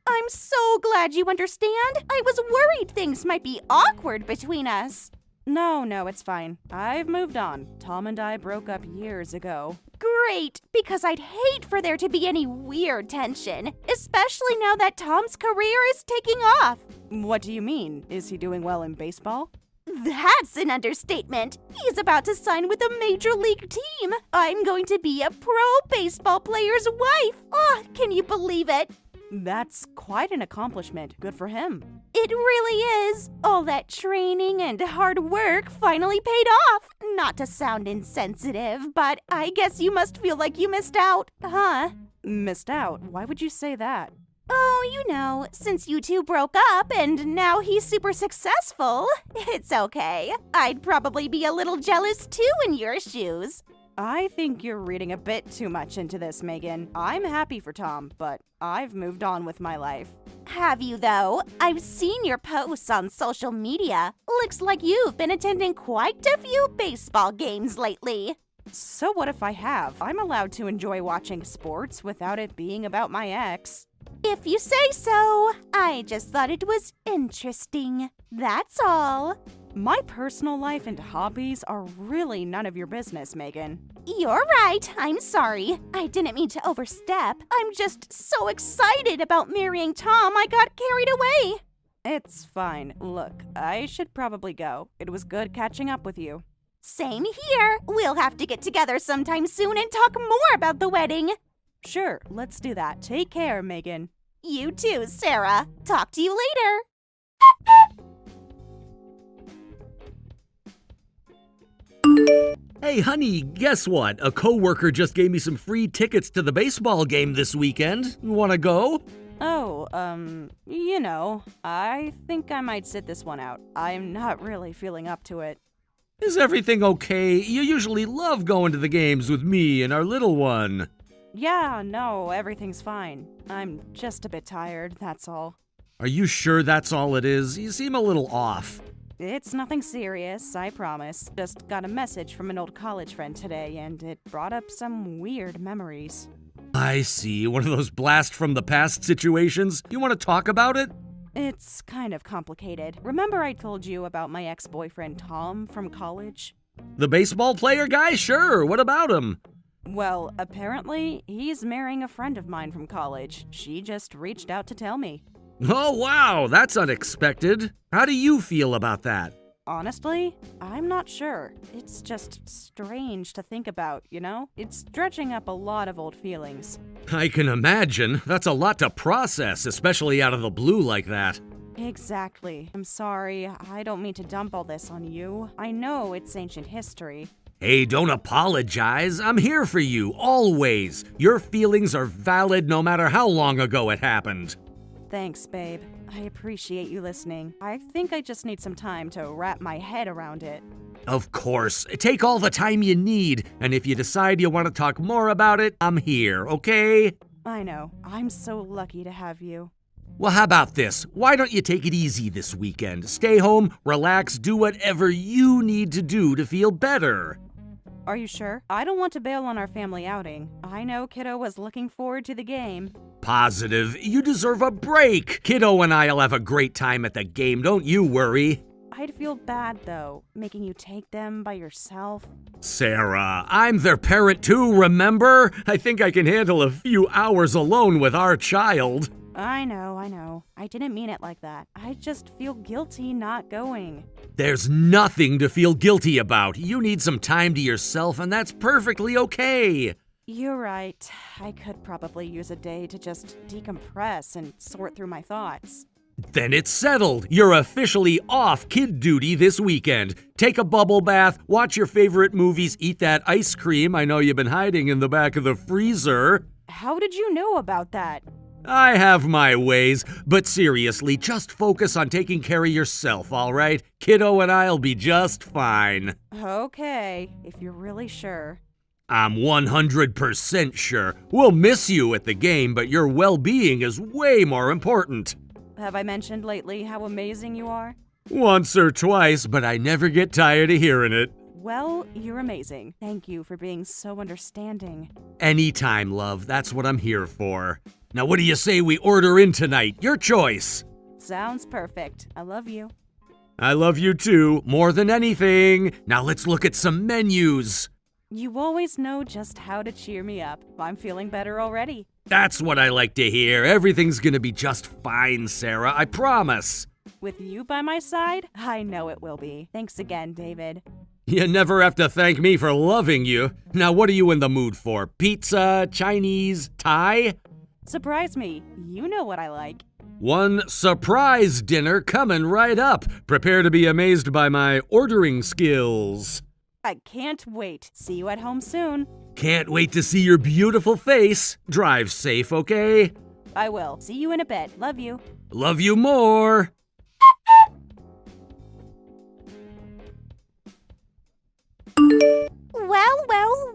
I'm so glad you understand. I was worried things might be awkward between us.
No, it's fine. I've moved on. Tom and I broke up years ago.
Great, because I'd hate for there to be any weird tension, especially now that Tom's career is taking off.
What do you mean? Is he doing well in baseball?
That's an understatement. He's about to sign with a major league team. I'm going to be a pro baseball player's wife. Oh, can you believe it?
That's quite an accomplishment. Good for him.
It really is. All that training and hard work finally paid off. Not to sound insensitive, but I guess you must feel like you missed out, huh?
Missed out? Why would you say that?
Oh, you know, since you two broke up and now he's super successful, it's okay. I'd probably be a little jealous too in your shoes.
I think you're reading a bit too much into this, Megan. I'm happy for Tom, but I've moved on with my life.
Have you, though? I've seen your posts on social media. Looks like you've been attending quite a few baseball games lately.
So what if I have? I'm allowed to enjoy watching sports without it being about my ex.
If you say so. I just thought it was interesting. That's all.
My personal life and hobbies are really none of your business, Megan.
You're right. I'm sorry. I didn't mean to overstep. I'm just so excited about marrying Tom, I got carried away.
It's fine. Look, I should probably go. It was good catching up with you.
Same here. We'll have to get together sometime soon and talk more about the wedding.
Sure, let's do that. Take care, Megan.
You too, Sarah. Talk to you later.
Hey, honey, guess what? A coworker just gave me some free tickets to the baseball game this weekend. Wanna go?
Oh, I think I might sit this one out. I'm not really feeling up to it.
Is everything okay? You usually love going to the games with me and our little one.
Yeah, no, everything's fine. I'm just a bit tired, that's all.
Are you sure that's all it is? You seem a little off.
It's nothing serious, I promise. Just got a message from an old college friend today, and it brought up some weird memories.
I see. One of those blast from the past situations. You want to talk about it?
It's kind of complicated. Remember I told you about my ex-boyfriend Tom from college?
The baseball player guy? Sure. What about him?
Well, apparently, he's marrying a friend of mine from college. She just reached out to tell me.
Oh, wow. That's unexpected. How do you feel about that?
Honestly, I'm not sure. It's just strange to think about, you know? It's dredging up a lot of old feelings.
I can imagine. That's a lot to process, especially out of the blue like that.
Exactly. I'm sorry. I don't mean to dump all this on you. I know it's ancient history.
Hey, don't apologize. I'm here for you, always. Your feelings are valid no matter how long ago it happened.
Thanks, babe. I appreciate you listening. I think I just need some time to wrap my head around it.
Of course. Take all the time you need, and if you decide you want to talk more about it, I'm here, okay?
I know. I'm so lucky to have you.
Well, how about this? Why don't you take it easy this weekend? Stay home, relax, do whatever you need to do to feel better.
Are you sure? I don't want to bail on our family outing. I know Kiddo was looking forward to the game.
Positive. You deserve a break. Kiddo and I'll have a great time at the game, don't you worry.
I'd feel bad, though, making you take them by yourself.
Sarah, I'm their parent too, remember? I think I can handle a few hours alone with our child.
I know. I didn't mean it like that. I just feel guilty not going.
There's nothing to feel guilty about. You need some time to yourself, and that's perfectly okay.
You're right. I could probably use a day to just decompress and sort through my thoughts.
Then it's settled. You're officially off kid duty this weekend. Take a bubble bath, watch your favorite movies, eat that ice cream I know you've been hiding in the back of the freezer.
How did you know about that?
I have my ways, but seriously, just focus on taking care of yourself, all right? Kiddo and I'll be just fine.
Okay, if you're really sure.
I'm 100% sure. We'll miss you at the game, but your well-being is way more important.
Have I mentioned lately how amazing you are?
Once or twice, but I never get tired of hearing it.
Well, you're amazing. Thank you for being so understanding.
Anytime, love. That's what I'm here for. Now, what do you say we order in tonight? Your choice.
Sounds perfect. I love you.
I love you too, more than anything. Now let's look at some menus.
You always know just how to cheer me up. I'm feeling better already.
That's what I like to hear. Everything's gonna be just fine, Sarah. I promise.
With you by my side, I know it will be. Thanks again, David.
You never have to thank me for loving you. Now, what are you in the mood for? Pizza, Chinese, Thai?
Surprise me. You know what I like.
One surprise dinner coming right up. Prepare to be amazed by my ordering skills.
I can't wait. See you at home soon.
Can't wait to see your beautiful face. Drive safe, okay?
I will. See you in a bit. Love you.
Love you more.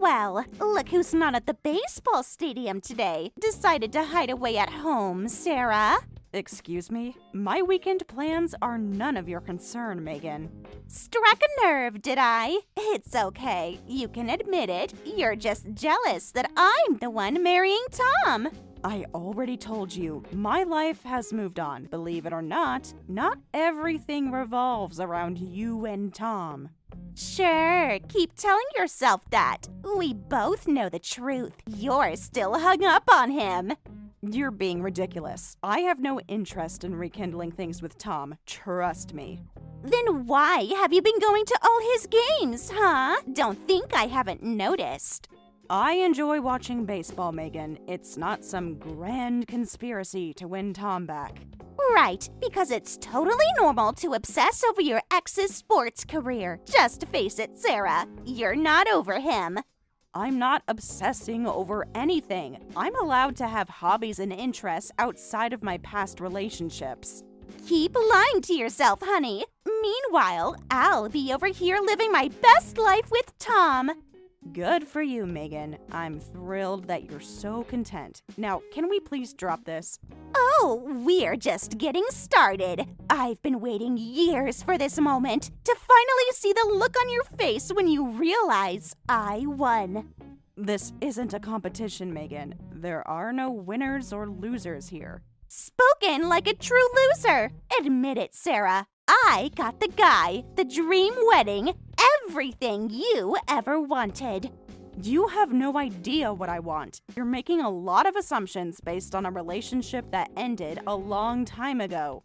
Well. Look who's not at the baseball stadium today. Decided to hide away at home, Sarah.
Excuse me? My weekend plans are none of your concern, Megan.
Struck a nerve, did I? It's okay. You can admit it. You're just jealous that I'm the one marrying Tom.
I already told you, my life has moved on. Believe it or not everything revolves around you and Tom.
Sure, keep telling yourself that. We both know the truth. You're still hung up on him.
You're being ridiculous. I have no interest in rekindling things with Tom. Trust me.
Then why have you been going to all his games, huh? Don't think I haven't noticed.
I enjoy watching baseball, Megan. It's not some grand conspiracy to win Tom back.
Right, because it's totally normal to obsess over your ex's sports career. Just face it, Sarah. You're not over him.
I'm not obsessing over anything. I'm allowed to have hobbies and interests outside of my past relationships.
Keep lying to yourself, honey. Meanwhile, I'll be over here living my best life with Tom.
Good for you, Megan. I'm thrilled that you're so content. Now, can we please drop this?
Oh, we're just getting started. I've been waiting years for this moment to finally see the look on your face when you realize I won.
This isn't a competition, Megan. There are no winners or losers here.
Spoken like a true loser. Admit it, Sarah. I got the guy, the dream wedding, everything you ever wanted.
You have no idea what I want. You're making a lot of assumptions based on a relationship that ended a long time ago.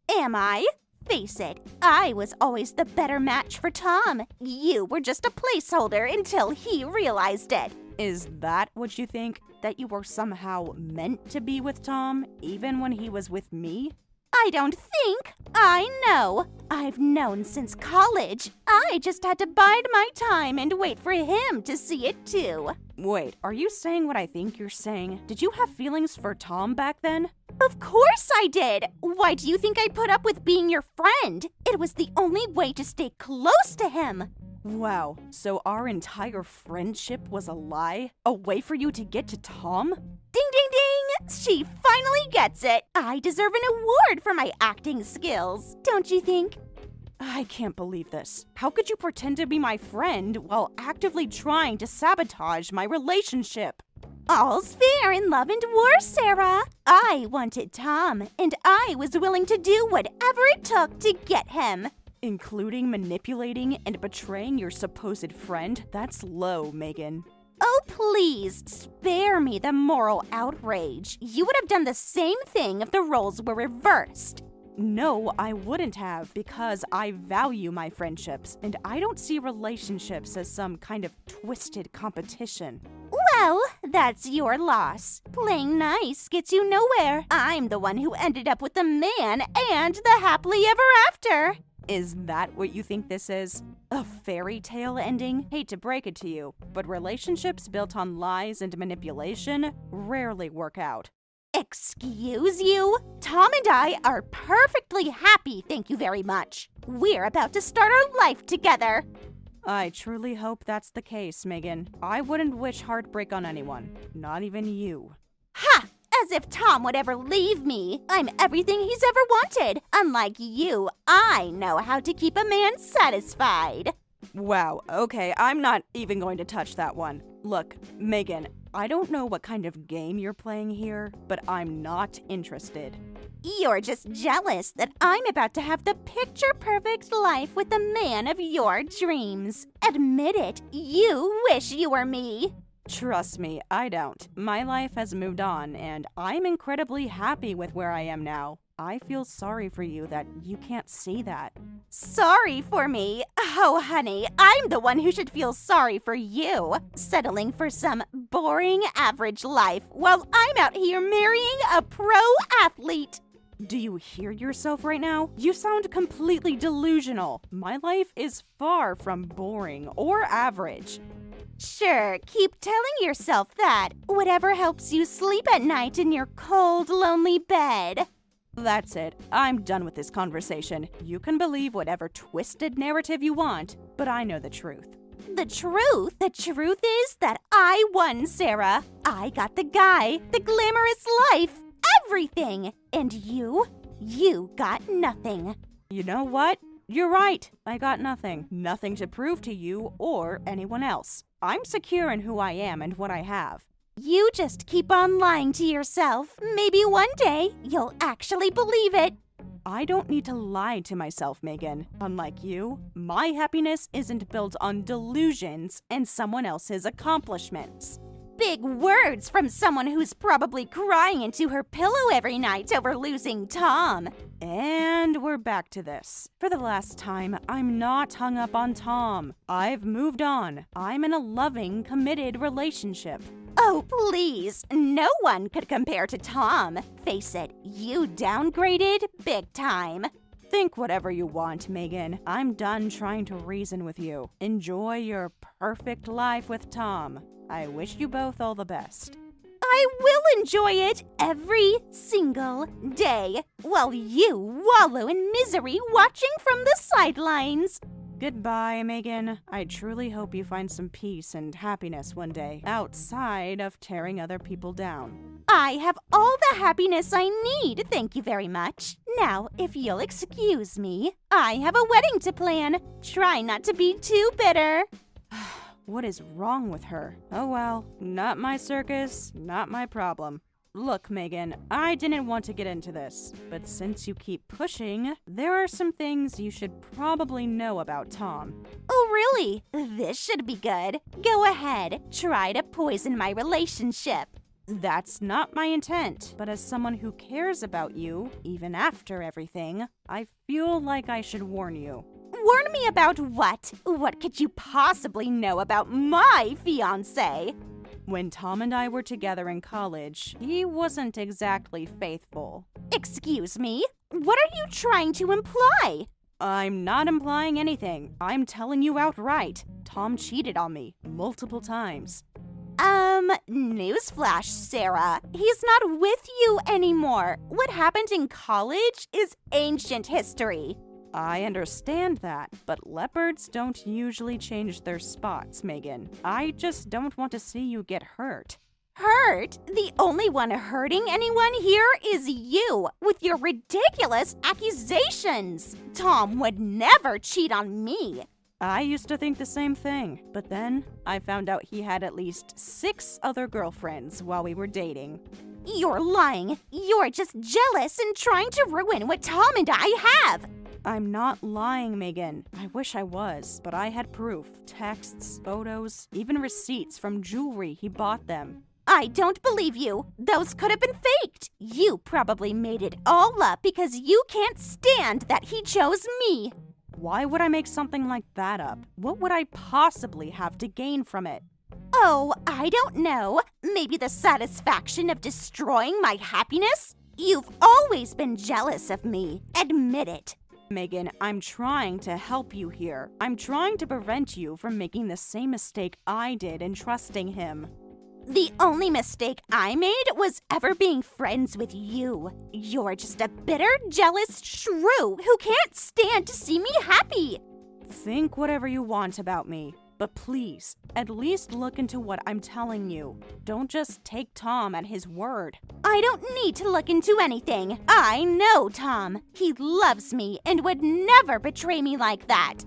Am I? Face it, I was always the better match for Tom. You were just a placeholder until he realized it.
Is that what you think? That you were somehow meant to be with Tom, even when he was with me?
I don't think. I know. I've known since college. I just had to bide my time and wait for him to see it too.
Wait, are you saying what I think you're saying? Did you have feelings for Tom back then?
Of course I did. Why do you think I put up with being your friend? It was the only way to stay close to him.
Wow, so our entire friendship was a lie? A way for you to get to Tom?
Ding, ding, ding! She finally gets it. I deserve an award for my acting skills, don't you think?
I can't believe this. How could you pretend to be my friend while actively trying to sabotage my relationship?
All's fair in love and war, Sarah. I wanted Tom, and I was willing to do whatever it took to get him.
Including manipulating and betraying your supposed friend? That's low, Megan.
Oh, please, spare me the moral outrage. You would have done the same thing if the roles were reversed.
No, I wouldn't have, because I value my friendships, and I don't see relationships as some kind of twisted competition.
Well, that's your loss. Playing nice gets you nowhere. I'm the one who ended up with the man and the happily ever after.
Is that what you think this is? A fairy tale ending? Hate to break it to you, but relationships built on lies and manipulation rarely work out.
Excuse you? Tom and I are perfectly happy, thank you very much. We're about to start our life together.
I truly hope that's the case, Megan. I wouldn't wish heartbreak on anyone, not even you.
Ha! As if Tom would ever leave me. I'm everything he's ever wanted. Unlike you, I know how to keep a man satisfied.
Wow, okay, I'm not even going to touch that one. Look, Megan, I don't know what kind of game you're playing here, but I'm not interested.
You're just jealous that I'm about to have the picture-perfect life with the man of your dreams. Admit it, you wish you were me.
Trust me, I don't. My life has moved on, and I'm incredibly happy with where I am now. I feel sorry for you that you can't see that.
Sorry for me? Oh, honey, I'm the one who should feel sorry for you. Settling for some boring average life while I'm out here marrying a pro athlete.
Do you hear yourself right now? You sound completely delusional. My life is far from boring or average.
Sure, keep telling yourself that. Whatever helps you sleep at night in your cold, lonely bed.
That's it. I'm done with this conversation. You can believe whatever twisted narrative you want, but I know the truth.
The truth? The truth is that I won, Sarah. I got the guy, the glamorous life, everything. And you got nothing.
You know what? You're right. I got nothing. Nothing to prove to you or anyone else. I'm secure in who I am and what I have.
You just keep on lying to yourself. Maybe one day you'll actually believe it.
I don't need to lie to myself, Megan. Unlike you, my happiness isn't built on delusions and someone else's accomplishments.
Big words from someone who's probably crying into her pillow every night over losing Tom.
And we're back to this. For the last time, I'm not hung up on Tom. I've moved on. I'm in a loving, committed relationship.
Oh, please. No one could compare to Tom. Face it, you downgraded big time.
Think whatever you want, Megan. I'm done trying to reason with you. Enjoy your perfect life with Tom. I wish you both all the best.
I will enjoy it every single day, while you wallow in misery watching from the sidelines.
Goodbye, Megan. I truly hope you find some peace and happiness one day, outside of tearing other people down.
I have all the happiness I need, thank you very much. Now, if you'll excuse me, I have a wedding to plan. Try not to be too bitter.
What is wrong with her? Oh well, not my circus, not my problem. Look, Megan, I didn't want to get into this, but since you keep pushing, there are some things you should probably know about Tom.
Oh, really? This should be good. Go ahead. Try to poison my relationship.
That's not my intent, but as someone who cares about you, even after everything, I feel like I should warn you.
Warn me about what? What could you possibly know about my fiancé?
When Tom and I were together in college, he wasn't exactly faithful.
Excuse me? What are you trying to imply?
I'm not implying anything. I'm telling you outright. Tom cheated on me multiple times.
Newsflash, Sarah. He's not with you anymore. What happened in college is ancient history.
I understand that, but leopards don't usually change their spots, Megan. I just don't want to see you get hurt.
Hurt? The only one hurting anyone here is you, with your ridiculous accusations. Tom would never cheat on me.
I used to think the same thing, but then I found out he had at least 6 other girlfriends while we were dating.
You're lying. You're just jealous and trying to ruin what Tom and I have.
I'm not lying, Megan. I wish I was, but I had proof. Texts, photos, even receipts from jewelry he bought them.
I don't believe you. Those could have been faked. You probably made it all up because you can't stand that he chose me.
Why would I make something like that up? What would I possibly have to gain from it?
Oh, I don't know. Maybe the satisfaction of destroying my happiness? You've always been jealous of me. Admit it.
Megan, I'm trying to help you here. I'm trying to prevent you from making the same mistake I did in trusting him.
The only mistake I made was ever being friends with you. You're just a bitter, jealous shrew who can't stand to see me happy.
Think whatever you want about me, but please, at least look into what I'm telling you. Don't just take Tom at his word.
I don't need to look into anything. I know Tom. He loves me and would never betray me like that.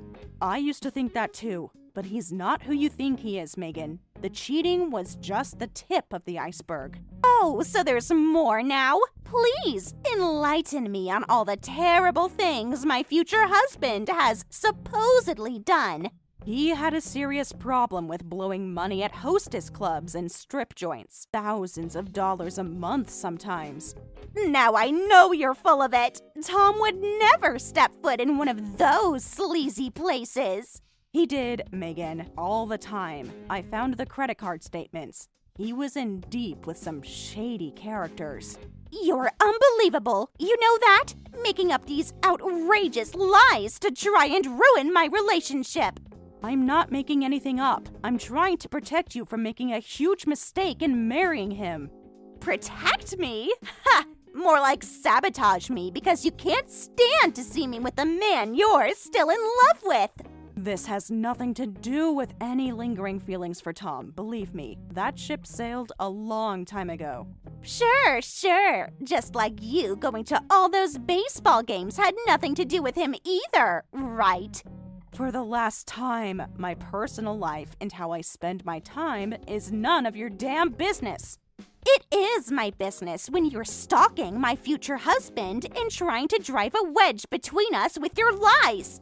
I used to think that too, but he's not who you think he is, Megan. The cheating was just the tip of the iceberg.
Oh, so there's more now? Please, enlighten me on all the terrible things my future husband has supposedly done.
He had a serious problem with blowing money at hostess clubs and strip joints. Thousands of dollars a month sometimes.
Now I know you're full of it. Tom would never step foot in one of those sleazy places.
He did, Megan, all the time. I found the credit card statements. He was in deep with some shady characters.
You're unbelievable. You know that? Making up these outrageous lies to try and ruin my relationship.
I'm not making anything up. I'm trying to protect you from making a huge mistake in marrying him.
Protect me? Ha! More like sabotage me because you can't stand to see me with the man you're still in love with.
This has nothing to do with any lingering feelings for Tom, believe me. That ship sailed a long time ago.
Sure. Just like you going to all those baseball games had nothing to do with him either, right?
For the last time, my personal life and how I spend my time is none of your damn business.
It is my business when you're stalking my future husband and trying to drive a wedge between us with your lies.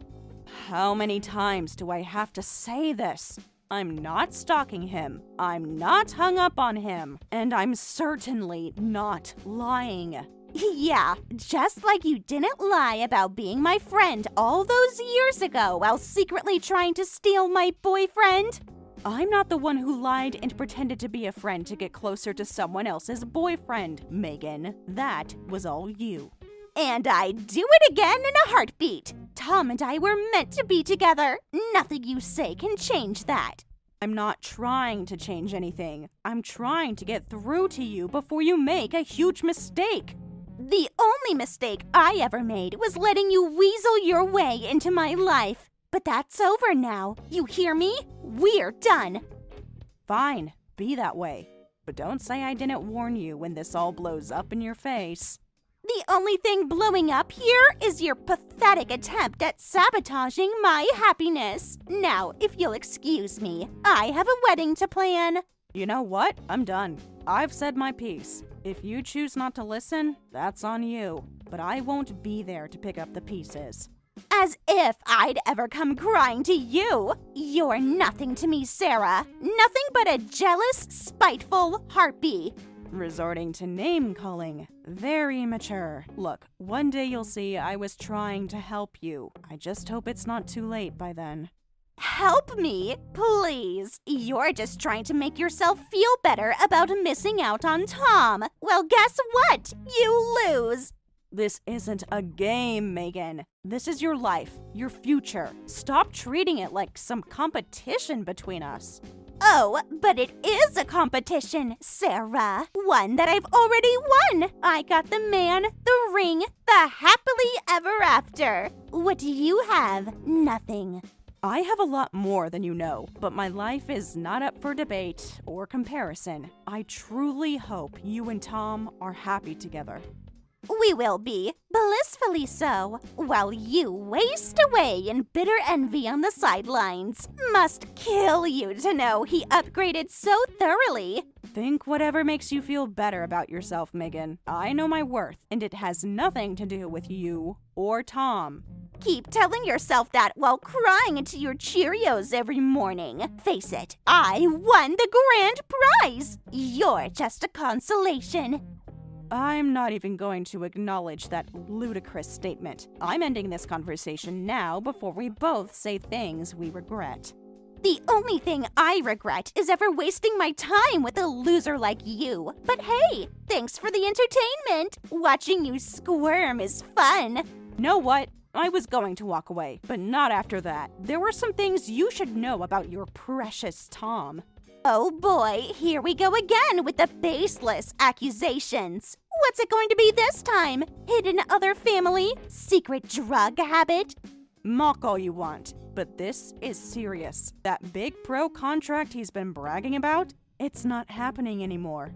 How many times do I have to say this? I'm not stalking him. I'm not hung up on him. And I'm certainly not lying.
Yeah, just like you didn't lie about being my friend all those years ago while secretly trying to steal my boyfriend.
I'm not the one who lied and pretended to be a friend to get closer to someone else's boyfriend, Megan. That was all you.
And I'd do it again in a heartbeat. Tom and I were meant to be together. Nothing you say can change that.
I'm not trying to change anything. I'm trying to get through to you before you make a huge mistake.
The only mistake I ever made was letting you weasel your way into my life. But that's over now. You hear me? We're done.
Fine, be that way. But don't say I didn't warn you when this all blows up in your face.
The only thing blowing up here is your pathetic attempt at sabotaging my happiness. Now, if you'll excuse me, I have a wedding to plan.
You know what? I'm done. I've said my piece. If you choose not to listen, that's on you. But I won't be there to pick up the pieces.
As if I'd ever come crying to you. You're nothing to me, Sarah. Nothing but a jealous, spiteful harpy.
Resorting to name-calling. Very mature. Look, one day you'll see I was trying to help you. I just hope it's not too late by then.
Help me, please. You're just trying to make yourself feel better about missing out on Tom. Well, guess what? You lose.
This isn't a game, Megan. This is your life, your future. Stop treating it like some competition between us.
Oh, but it is a competition, Sarah. One that I've already won. I got the man, the ring, the happily ever after. What do you have? Nothing.
I have a lot more than you know, but my life is not up for debate or comparison. I truly hope you and Tom are happy together.
We will be, blissfully so, while you waste away in bitter envy on the sidelines. Must kill you to know he upgraded so thoroughly.
Think whatever makes you feel better about yourself, Megan. I know my worth, and it has nothing to do with you or Tom.
Keep telling yourself that while crying into your Cheerios every morning. Face it, I won the grand prize. You're just a consolation.
I'm not even going to acknowledge that ludicrous statement. I'm ending this conversation now before we both say things we regret.
The only thing I regret is ever wasting my time with a loser like you. But hey, thanks for the entertainment. Watching you squirm is fun.
Know what? I was going to walk away, but not after that. There were some things you should know about your precious Tom.
Oh boy, here we go again with the baseless accusations. What's it going to be this time? Hidden other family? Secret drug habit?
Mock all you want, but this is serious. That big pro contract he's been bragging about, it's not happening anymore.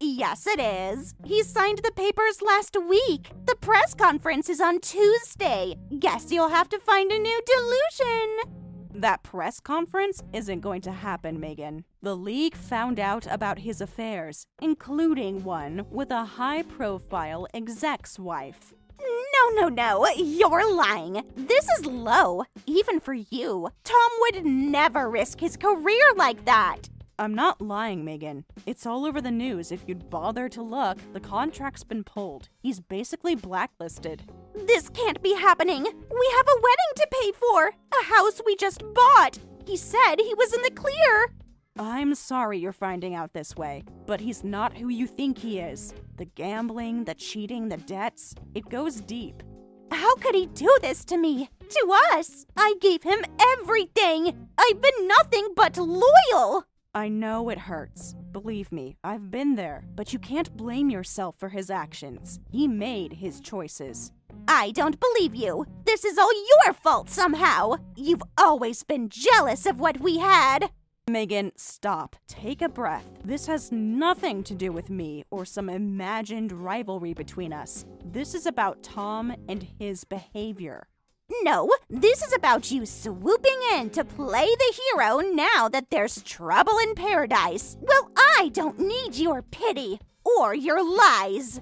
Yes it is. He signed the papers last week. The press conference is on Tuesday. Guess you'll have to find a new delusion.
That press conference isn't going to happen, Megan. The league found out about his affairs, including one with a high-profile exec's wife.
No, you're lying. This is low, even for you. Tom would never risk his career like that.
I'm not lying, Megan. It's all over the news. If you'd bother to look, the contract's been pulled. He's basically blacklisted.
This can't be happening. We have a wedding to pay for, a house we just bought. He said he was in the clear.
I'm sorry you're finding out this way, but he's not who you think he is. The gambling, the cheating, the debts, it goes deep.
How could he do this to me? To us? I gave him everything. I've been nothing but loyal.
I know it hurts. Believe me, I've been there, but you can't blame yourself for his actions. He made his choices.
I don't believe you. This is all your fault somehow. You've always been jealous of what we had.
Megan, stop. Take a breath. This has nothing to do with me or some imagined rivalry between us. This is about Tom and his behavior.
No, this is about you swooping in to play the hero now that there's trouble in paradise. Well, I don't need your pity or your lies.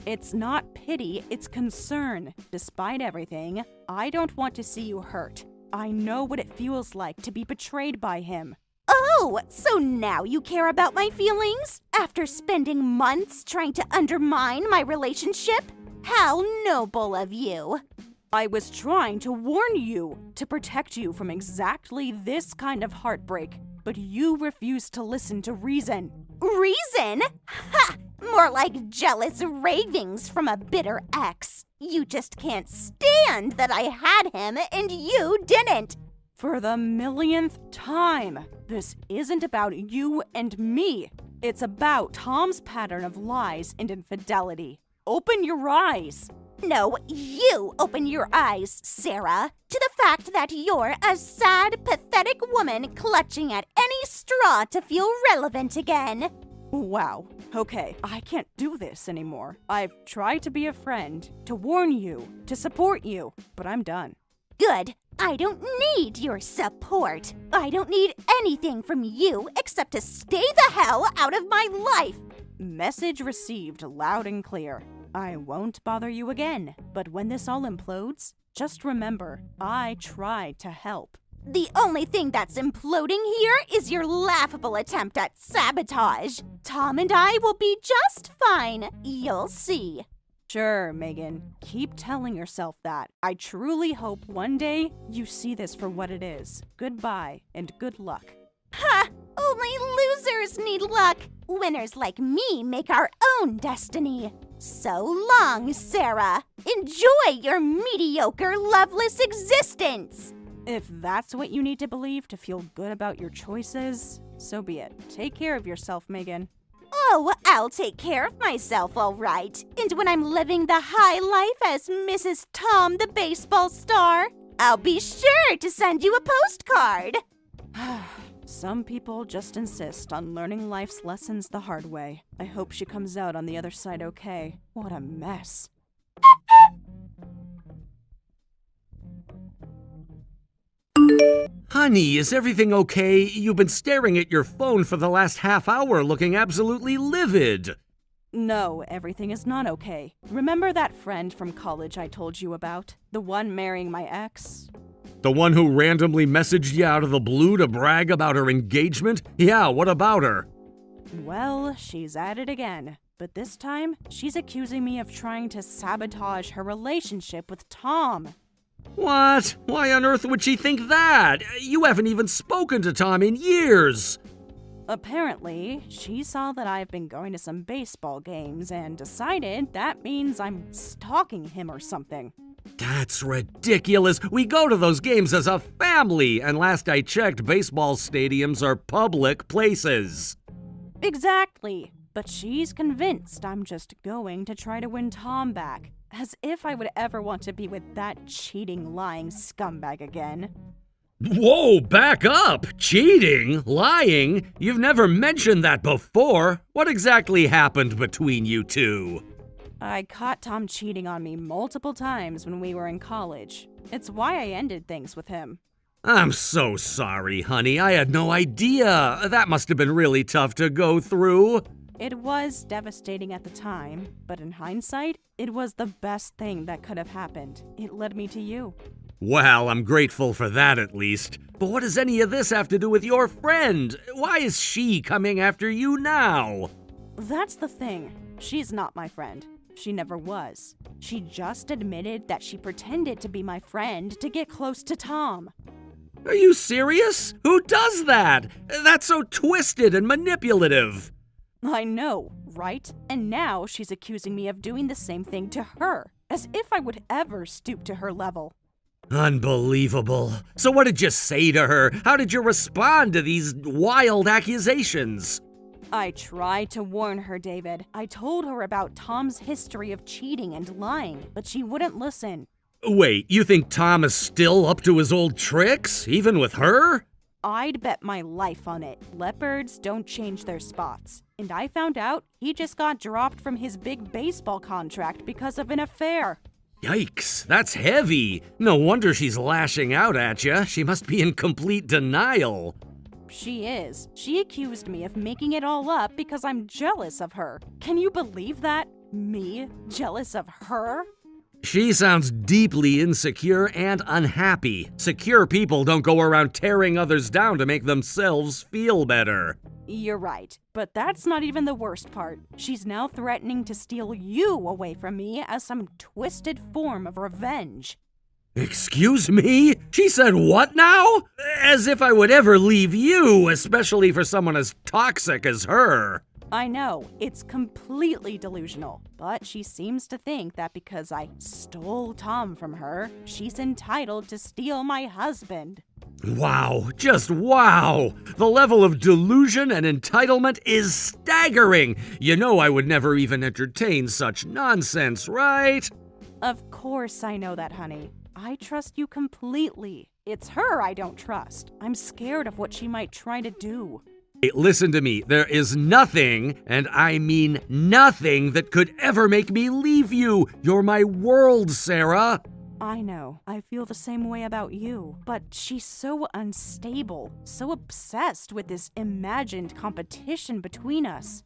It's not pity, it's concern. Despite everything, I don't want to see you hurt. I know what it feels like to be betrayed by him.
Oh, so now you care about my feelings? After spending months trying to undermine my relationship? How noble of you.
I was trying to warn you, to protect you from exactly this kind of heartbreak, but you refused to listen to reason.
Reason? Ha! More like jealous ravings from a bitter ex. You just can't stand that I had him and you didn't.
For the millionth time, this isn't about you and me. It's about Tom's pattern of lies and infidelity. Open your eyes.
No, you open your eyes, Sarah, to the fact that you're a sad, pathetic woman clutching at any straw to feel relevant again.
Wow. Okay, I can't do this anymore. I've tried to be a friend, to warn you, to support you, but I'm done.
Good. I don't need your support. I don't need anything from you except to stay the hell out of my life.
Message received loud and clear. I won't bother you again, but when this all implodes, just remember, I tried to help.
The only thing that's imploding here is your laughable attempt at sabotage. Tom and I will be just fine. You'll see.
Sure, Megan. Keep telling yourself that. I truly hope one day you see this for what it is. Goodbye and good luck.
Ha! Only losers need luck. Winners like me make our own destiny. So long, Sarah. Enjoy your mediocre, loveless existence.
If that's what you need to believe to feel good about your choices, so be it. Take care of yourself, Megan.
Oh, I'll take care of myself, all right. And when I'm living the high life as Mrs. Tom the baseball star, I'll be sure to send you a postcard.
Some people just insist on learning life's lessons the hard way. I hope she comes out on the other side okay. What a mess.
Honey, is everything okay? You've been staring at your phone for the last half hour looking absolutely livid.
No, everything is not okay. Remember that friend from college I told you about? The one marrying my ex?
The one who randomly messaged you out of the blue to brag about her engagement? Yeah, what about her?
Well, she's at it again. But this time, she's accusing me of trying to sabotage her relationship with Tom.
What? Why on earth would she think that? You haven't even spoken to Tom in years.
Apparently, she saw that I've been going to some baseball games and decided that means I'm stalking him or something.
That's ridiculous. We go to those games as a family, and last I checked, baseball stadiums are public places.
Exactly. But she's convinced I'm just going to try to win Tom back. As if I would ever want to be with that cheating, lying scumbag again.
Whoa, back up! Cheating? Lying? You've never mentioned that before. What exactly happened between you two?
I caught Tom cheating on me multiple times when we were in college. It's why I ended things with him.
I'm so sorry, honey. I had no idea. That must have been really tough to go through.
It was devastating at the time, but in hindsight, it was the best thing that could have happened. It led me to you.
Well, I'm grateful for that at least. But what does any of this have to do with your friend? Why is she coming after you now?
That's the thing. She's not my friend. She never was. She just admitted that she pretended to be my friend to get close to Tom.
Are you serious? Who does that? That's so twisted and manipulative.
I know, right? And now she's accusing me of doing the same thing to her, as if I would ever stoop to her level.
Unbelievable. So what did you say to her? How did you respond to these wild accusations?
I tried to warn her, David. I told her about Tom's history of cheating and lying, but she wouldn't listen.
Wait, you think Tom is still up to his old tricks, even with her?
I'd bet my life on it. Leopards don't change their spots. And I found out he just got dropped from his big baseball contract because of an affair.
Yikes, that's heavy. No wonder she's lashing out at you. She must be in complete denial.
She is. She accused me of making it all up because I'm jealous of her. Can you believe that? Me? Jealous of her?
She sounds deeply insecure and unhappy. Secure people don't go around tearing others down to make themselves feel better.
You're right, but that's not even the worst part. She's now threatening to steal you away from me as some twisted form of revenge.
Excuse me? She said what now? As if I would ever leave you, especially for someone as toxic as her.
I know, it's completely delusional, but she seems to think that because I stole Tom from her, she's entitled to steal my husband.
Wow, just wow! The level of delusion and entitlement is staggering! You know I would never even entertain such nonsense, right?
Of course I know that, honey. I trust you completely. It's her I don't trust. I'm scared of what she might try to do.
Hey, listen to me. There is nothing, and I mean nothing, that could ever make me leave you. You're my world, Sarah.
I know. I feel the same way about you. But she's so unstable, so obsessed with this imagined competition between us.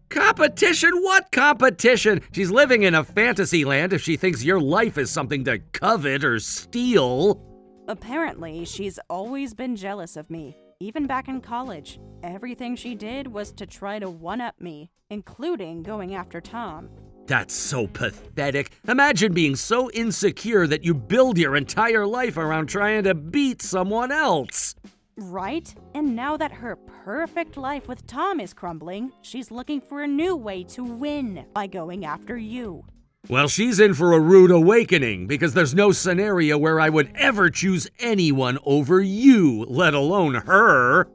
Competition? What competition? She's living in a fantasy land if she thinks your life is something to covet or steal.
Apparently, she's always been jealous of me, even back in college. Everything she did was to try to one-up me, including going after Tom.
That's so pathetic. Imagine being so insecure that you build your entire life around trying to beat someone else.
Right? And now that her perfect life with Tom is crumbling, she's looking for a new way to win by going after you.
Well, she's in for a rude awakening, because there's no scenario where I would ever choose anyone over you, let alone her.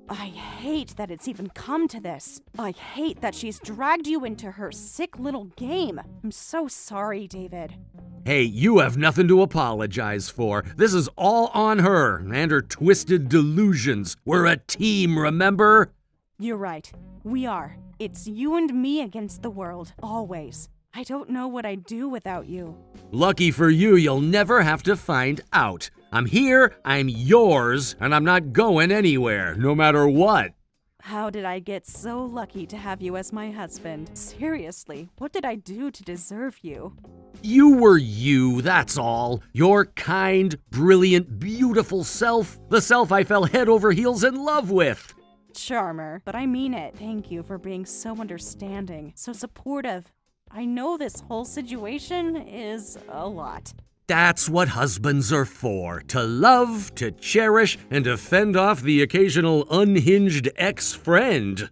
I hate that it's even come to this. I hate that she's dragged you into her sick little game. I'm so sorry, David.
Hey, you have nothing to apologize for. This is all on her and her twisted delusions. We're a team, remember?
You're right. We are. It's you and me against the world, always. I don't know what I'd do without you.
Lucky for you, you'll never have to find out. I'm here, I'm yours, and I'm not going anywhere, no matter what.
How did I get so lucky to have you as my husband? Seriously, what did I do to deserve you?
You were you, that's all. Your kind, brilliant, beautiful self. The self I fell head over heels in love with.
Charmer, but I mean it. Thank you for being so understanding, so supportive. I know this whole situation is a lot.
That's what husbands are for, to love, to cherish, and to fend off the occasional unhinged ex-friend.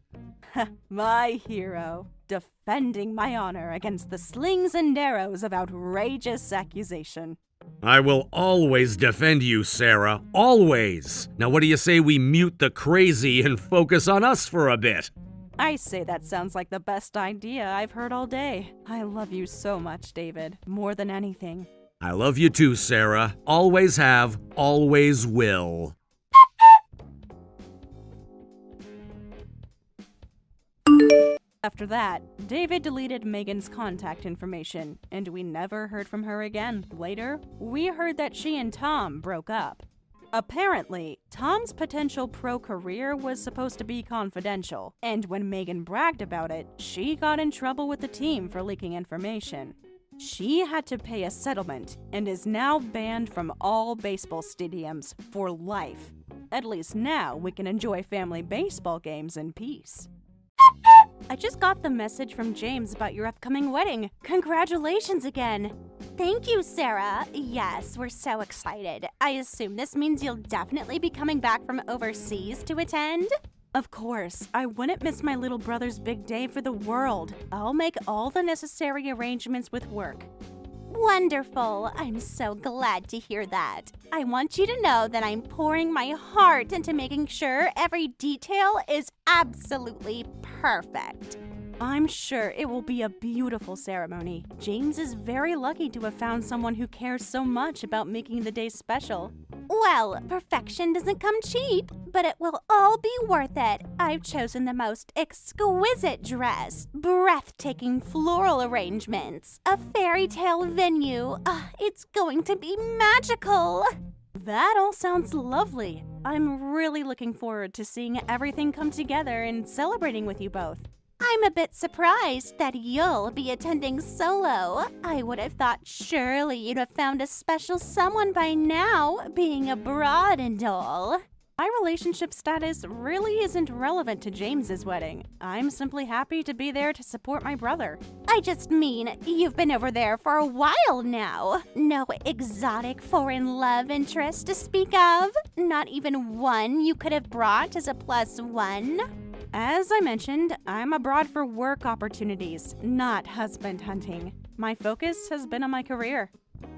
My hero, defending my honor against the slings and arrows of outrageous accusation.
I will always defend you, Sarah. Always. Now what do you say we mute the crazy and focus on us for a bit?
I say that sounds like the best idea I've heard all day. I love you so much, David, more than anything.
I love you too, Sarah. Always have, always will.
After that, David deleted Megan's contact information, and we never heard from her again. Later, we heard that she and Tom broke up. Apparently, Tom's potential pro-career was supposed to be confidential, and when Megan bragged about it, she got in trouble with the team for leaking information. She had to pay a settlement and is now banned from all baseball stadiums for life. At least now we can enjoy family baseball games in peace. I just got the message from James about your upcoming wedding. Congratulations again.
Thank you, Sarah. Yes, we're so excited. I assume this means you'll definitely be coming back from overseas to attend?
Of course, I wouldn't miss my little brother's big day for the world. I'll make all the necessary arrangements with work.
Wonderful. I'm so glad to hear that. I want you to know that I'm pouring my heart into making sure every detail is absolutely perfect.
I'm sure it will be a beautiful ceremony. James is very lucky to have found someone who cares so much about making the day special.
Well, perfection doesn't come cheap, but it will all be worth it. I've chosen the most exquisite dress, breathtaking floral arrangements, a fairy tale venue. It's going to be magical.
That all sounds lovely. I'm really looking forward to seeing everything come together and celebrating with you both.
I'm a bit surprised that you'll be attending solo. I would have thought surely you'd have found a special someone by now, being abroad and all.
My relationship status really isn't relevant to James's wedding. I'm simply happy to be there to support my brother.
I just mean, you've been over there for a while now. No exotic foreign love interest to speak of? Not even one you could have brought as a +1?
As I mentioned, I'm abroad for work opportunities, not husband hunting. My focus has been on my career.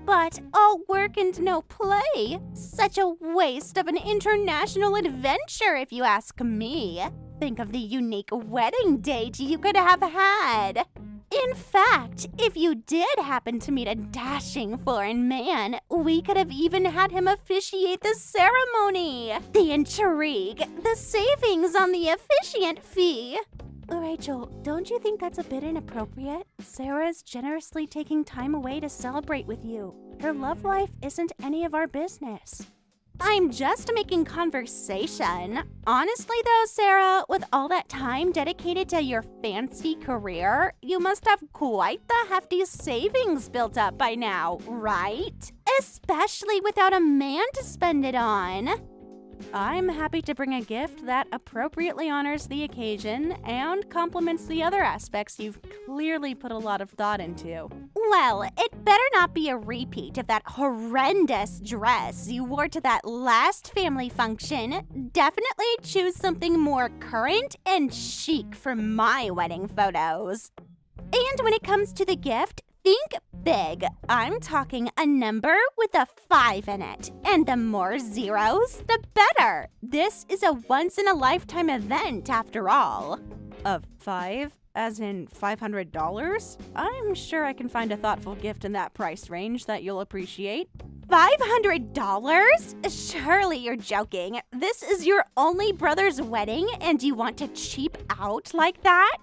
But all work and no play. Such a waste of an international adventure, if you ask me. Think of the unique wedding date you could have had. In fact, if you did happen to meet a dashing foreign man, we could have even had him officiate the ceremony. The intrigue, the savings on the officiant fee.
Rachel, don't you think that's a bit inappropriate? Sarah's generously taking time away to celebrate with you. Her love life isn't any of our business.
I'm just making conversation. Honestly though, Sarah, with all that time dedicated to your fancy career, you must have quite the hefty savings built up by now, right? Especially without a man to spend it on.
I'm happy to bring a gift that appropriately honors the occasion and complements the other aspects you've clearly put a lot of thought into.
Well, it better not be a repeat of that horrendous dress you wore to that last family function. Definitely choose something more current and chic for my wedding photos. And when it comes to the gift, think big. I'm talking a number with a 5 in it. And the more zeros, the better. This is a once-in-a-lifetime event, after all.
A 5? As in $500? I'm sure I can find a thoughtful gift in that price range that you'll appreciate.
$500? Surely you're joking. This is your only brother's wedding and you want to cheap out like that?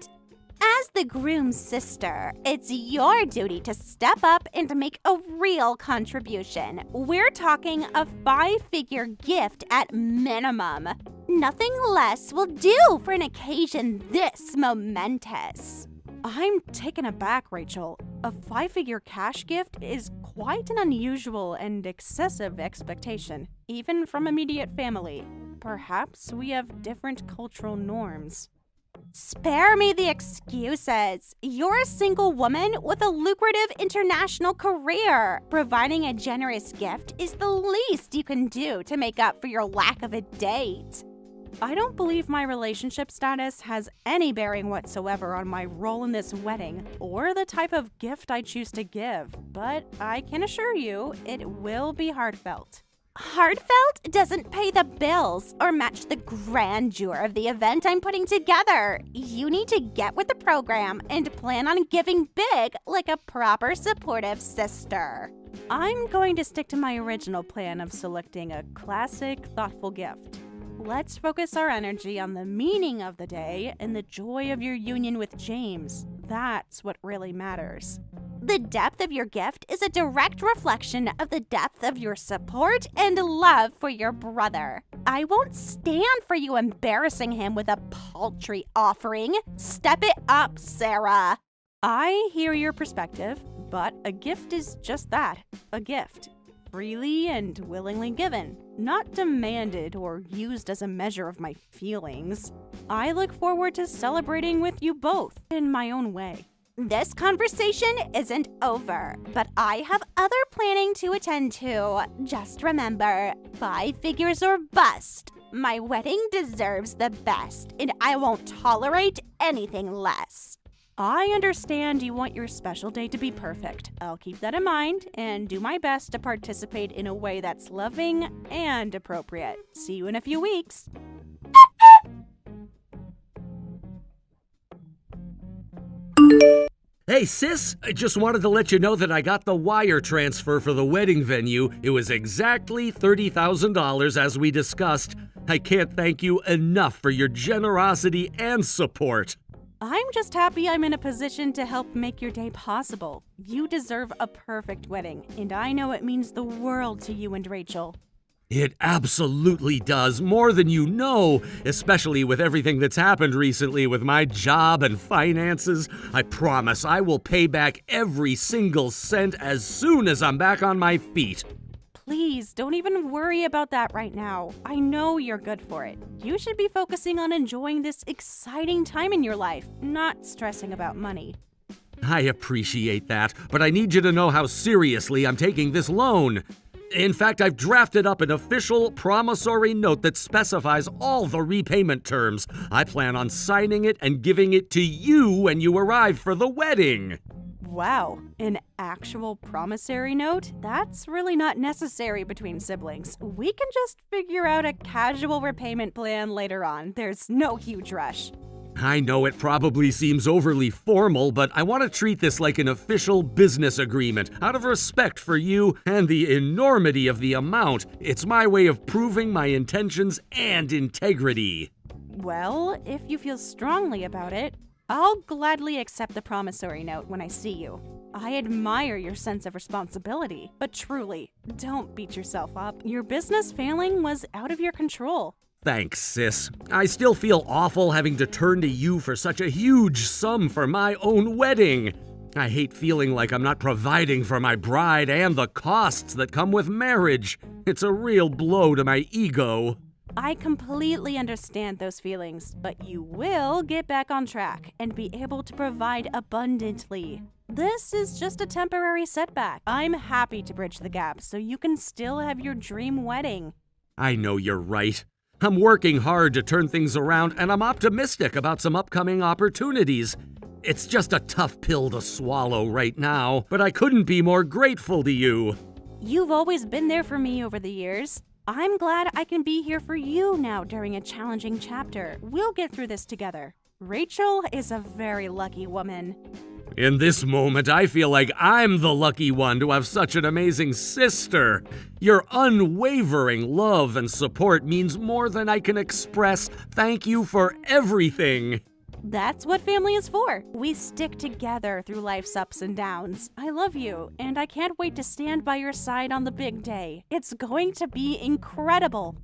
As the groom's sister, it's your duty to step up and make a real contribution. We're talking a 5-figure gift at minimum. Nothing less will do for an occasion this momentous.
I'm taken aback, Rachel. A 5-figure cash gift is quite an unusual and excessive expectation, even from immediate family. Perhaps we have different cultural norms.
Spare me the excuses. You're a single woman with a lucrative international career. Providing a generous gift is the least you can do to make up for your lack of a date.
I don't believe my relationship status has any bearing whatsoever on my role in this wedding or the type of gift I choose to give, but I can assure you it will be heartfelt.
Heartfelt doesn't pay the bills or match the grandeur of the event I'm putting together. You need to get with the program and plan on giving big like a proper supportive sister.
I'm going to stick to my original plan of selecting a classic, thoughtful gift. Let's focus our energy on the meaning of the day and the joy of your union with James. That's what really matters.
The depth of your gift is a direct reflection of the depth of your support and love for your brother. I won't stand for you embarrassing him with a paltry offering. Step it up, Sarah.
I hear your perspective, but a gift is just that, a gift. Freely and willingly given, not demanded or used as a measure of my feelings. I look forward to celebrating with you both in my own way.
This conversation isn't over, but I have other planning to attend to. Just remember, 5 figures or bust. My wedding deserves the best, and I won't tolerate anything less.
I understand you want your special day to be perfect. I'll keep that in mind and do my best to participate in a way that's loving and appropriate. See you in a few weeks.
Hey, sis, I just wanted to let you know that I got the wire transfer for the wedding venue. It was exactly $30,000 as we discussed. I can't thank you enough for your generosity and support.
I'm just happy I'm in a position to help make your day possible. You deserve a perfect wedding, and I know it means the world to you and Rachel.
It absolutely does, more than you know, especially with everything that's happened recently with my job and finances. I promise I will pay back every single cent as soon as I'm back on my feet.
Please, don't even worry about that right now. I know you're good for it. You should be focusing on enjoying this exciting time in your life, not stressing about money.
I appreciate that, but I need you to know how seriously I'm taking this loan. In fact, I've drafted up an official promissory note that specifies all the repayment terms. I plan on signing it and giving it to you when you arrive for the wedding.
Wow, an actual promissory note? That's really not necessary between siblings. We can just figure out a casual repayment plan later on. There's no huge rush.
I know it probably seems overly formal, but I want to treat this like an official business agreement, out of respect for you and the enormity of the amount. It's my way of proving my intentions and integrity.
Well, if you feel strongly about it, I'll gladly accept the promissory note when I see you. I admire your sense of responsibility, but truly, don't beat yourself up. Your business failing was out of your control.
Thanks, sis. I still feel awful having to turn to you for such a huge sum for my own wedding. I hate feeling like I'm not providing for my bride and the costs that come with marriage. It's a real blow to my ego.
I completely understand those feelings, but you will get back on track and be able to provide abundantly. This is just a temporary setback. I'm happy to bridge the gap so you can still have your dream wedding.
I know you're right. I'm working hard to turn things around, and I'm optimistic about some upcoming opportunities. It's just a tough pill to swallow right now, but I couldn't be more grateful to you.
You've always been there for me over the years. I'm glad I can be here for you now during a challenging chapter. We'll get through this together. Rachel is a very lucky woman.
In this moment, I feel like I'm the lucky one to have such an amazing sister. Your unwavering love and support means more than I can express. Thank you for everything.
That's what family is for. We stick together through life's ups and downs. I love you, and I can't wait to stand by your side on the big day. It's going to be incredible.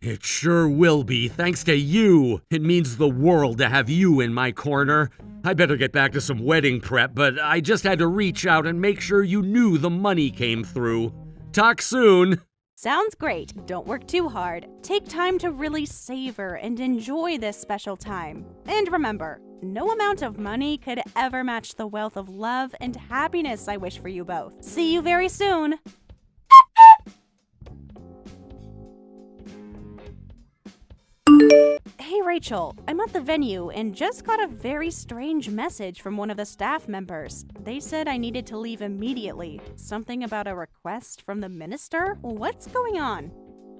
It sure will be, thanks to you. It means the world to have you in my corner. I better get back to some wedding prep, but I just had to reach out and make sure you knew the money came through. Talk soon.
Sounds great. Don't work too hard. Take time to really savor and enjoy this special time. And remember, no amount of money could ever match the wealth of love and happiness I wish for you both. See you very soon. Hey Rachel, I'm at the venue and just got a very strange message from one of the staff members. They said I needed to leave immediately. Something about a request from the minister? What's going on?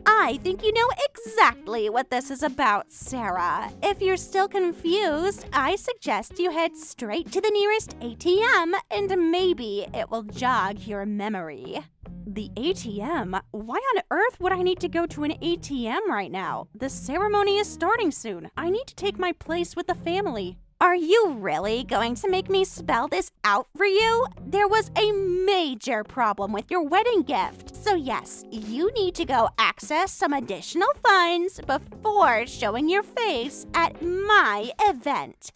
I think you know exactly what this is about, Sarah. If you're still confused, I suggest you head straight to the nearest ATM and maybe it will jog your memory.
The ATM? Why on earth would I need to go to an ATM right now? The ceremony is starting soon. I need to take my place with the family.
Are you really going to make me spell this out for you? There was a major problem with your wedding gift. So yes, you need to go access some additional funds before showing your face at my event.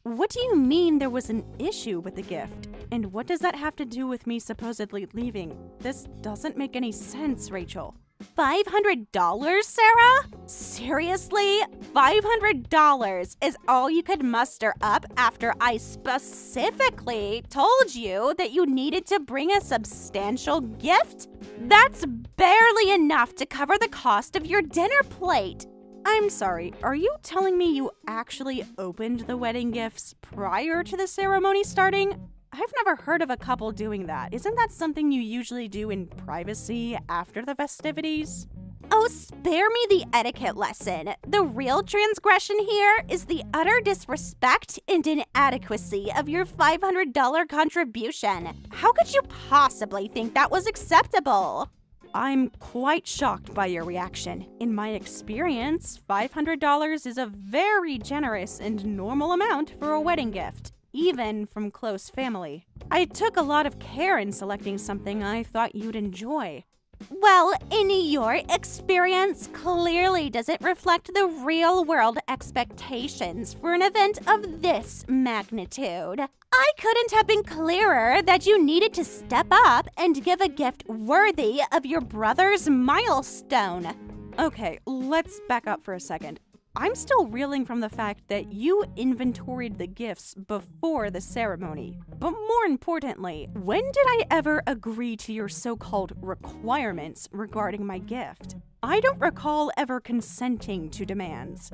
What do you mean there was an issue with the gift? And what does that have to do with me supposedly leaving? This doesn't make any sense, Rachel.
$500, Sarah? Seriously? $500 is all you could muster up after I specifically told you that you needed to bring a substantial gift? That's barely enough to cover the cost of your dinner plate.
I'm sorry, are you telling me you actually opened the wedding gifts prior to the ceremony starting? I've never heard of a couple doing that. Isn't that something you usually do in privacy after the festivities?
Oh, spare me the etiquette lesson. The real transgression here is the utter disrespect and inadequacy of your $500 contribution. How could you possibly think that was acceptable?
I'm quite shocked by your reaction. In my experience, $500 is a very generous and normal amount for a wedding gift, even from close family. I took a lot of care in selecting something I thought you'd enjoy.
Well, in your experience, clearly doesn't reflect the real-world expectations for an event of this magnitude. I couldn't have been clearer that you needed to step up and give a gift worthy of your brother's milestone.
Okay, let's back up for a second. I'm still reeling from the fact that you inventoried the gifts before the ceremony. But more importantly, when did I ever agree to your so-called requirements regarding my gift? I don't recall ever consenting to demands.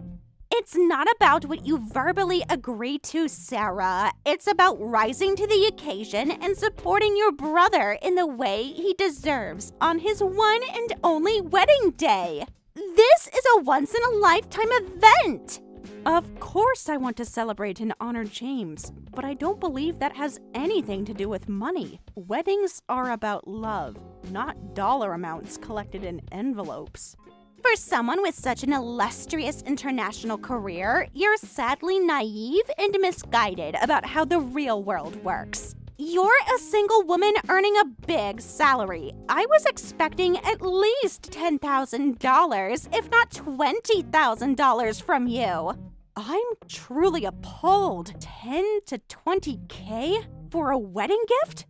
It's not about what you verbally agree to, Sarah. It's about rising to the occasion and supporting your brother in the way he deserves on his one and only wedding day. This is a once-in-a-lifetime event!
Of course I want to celebrate and honor James, but I don't believe that has anything to do with money. Weddings are about love, not dollar amounts collected in envelopes.
For someone with such an illustrious international career, you're sadly naive and misguided about how the real world works. You're a single woman earning a big salary. I was expecting at least $10,000, if not $20,000 from you.
I'm truly appalled. 10 to 20K for a wedding gift?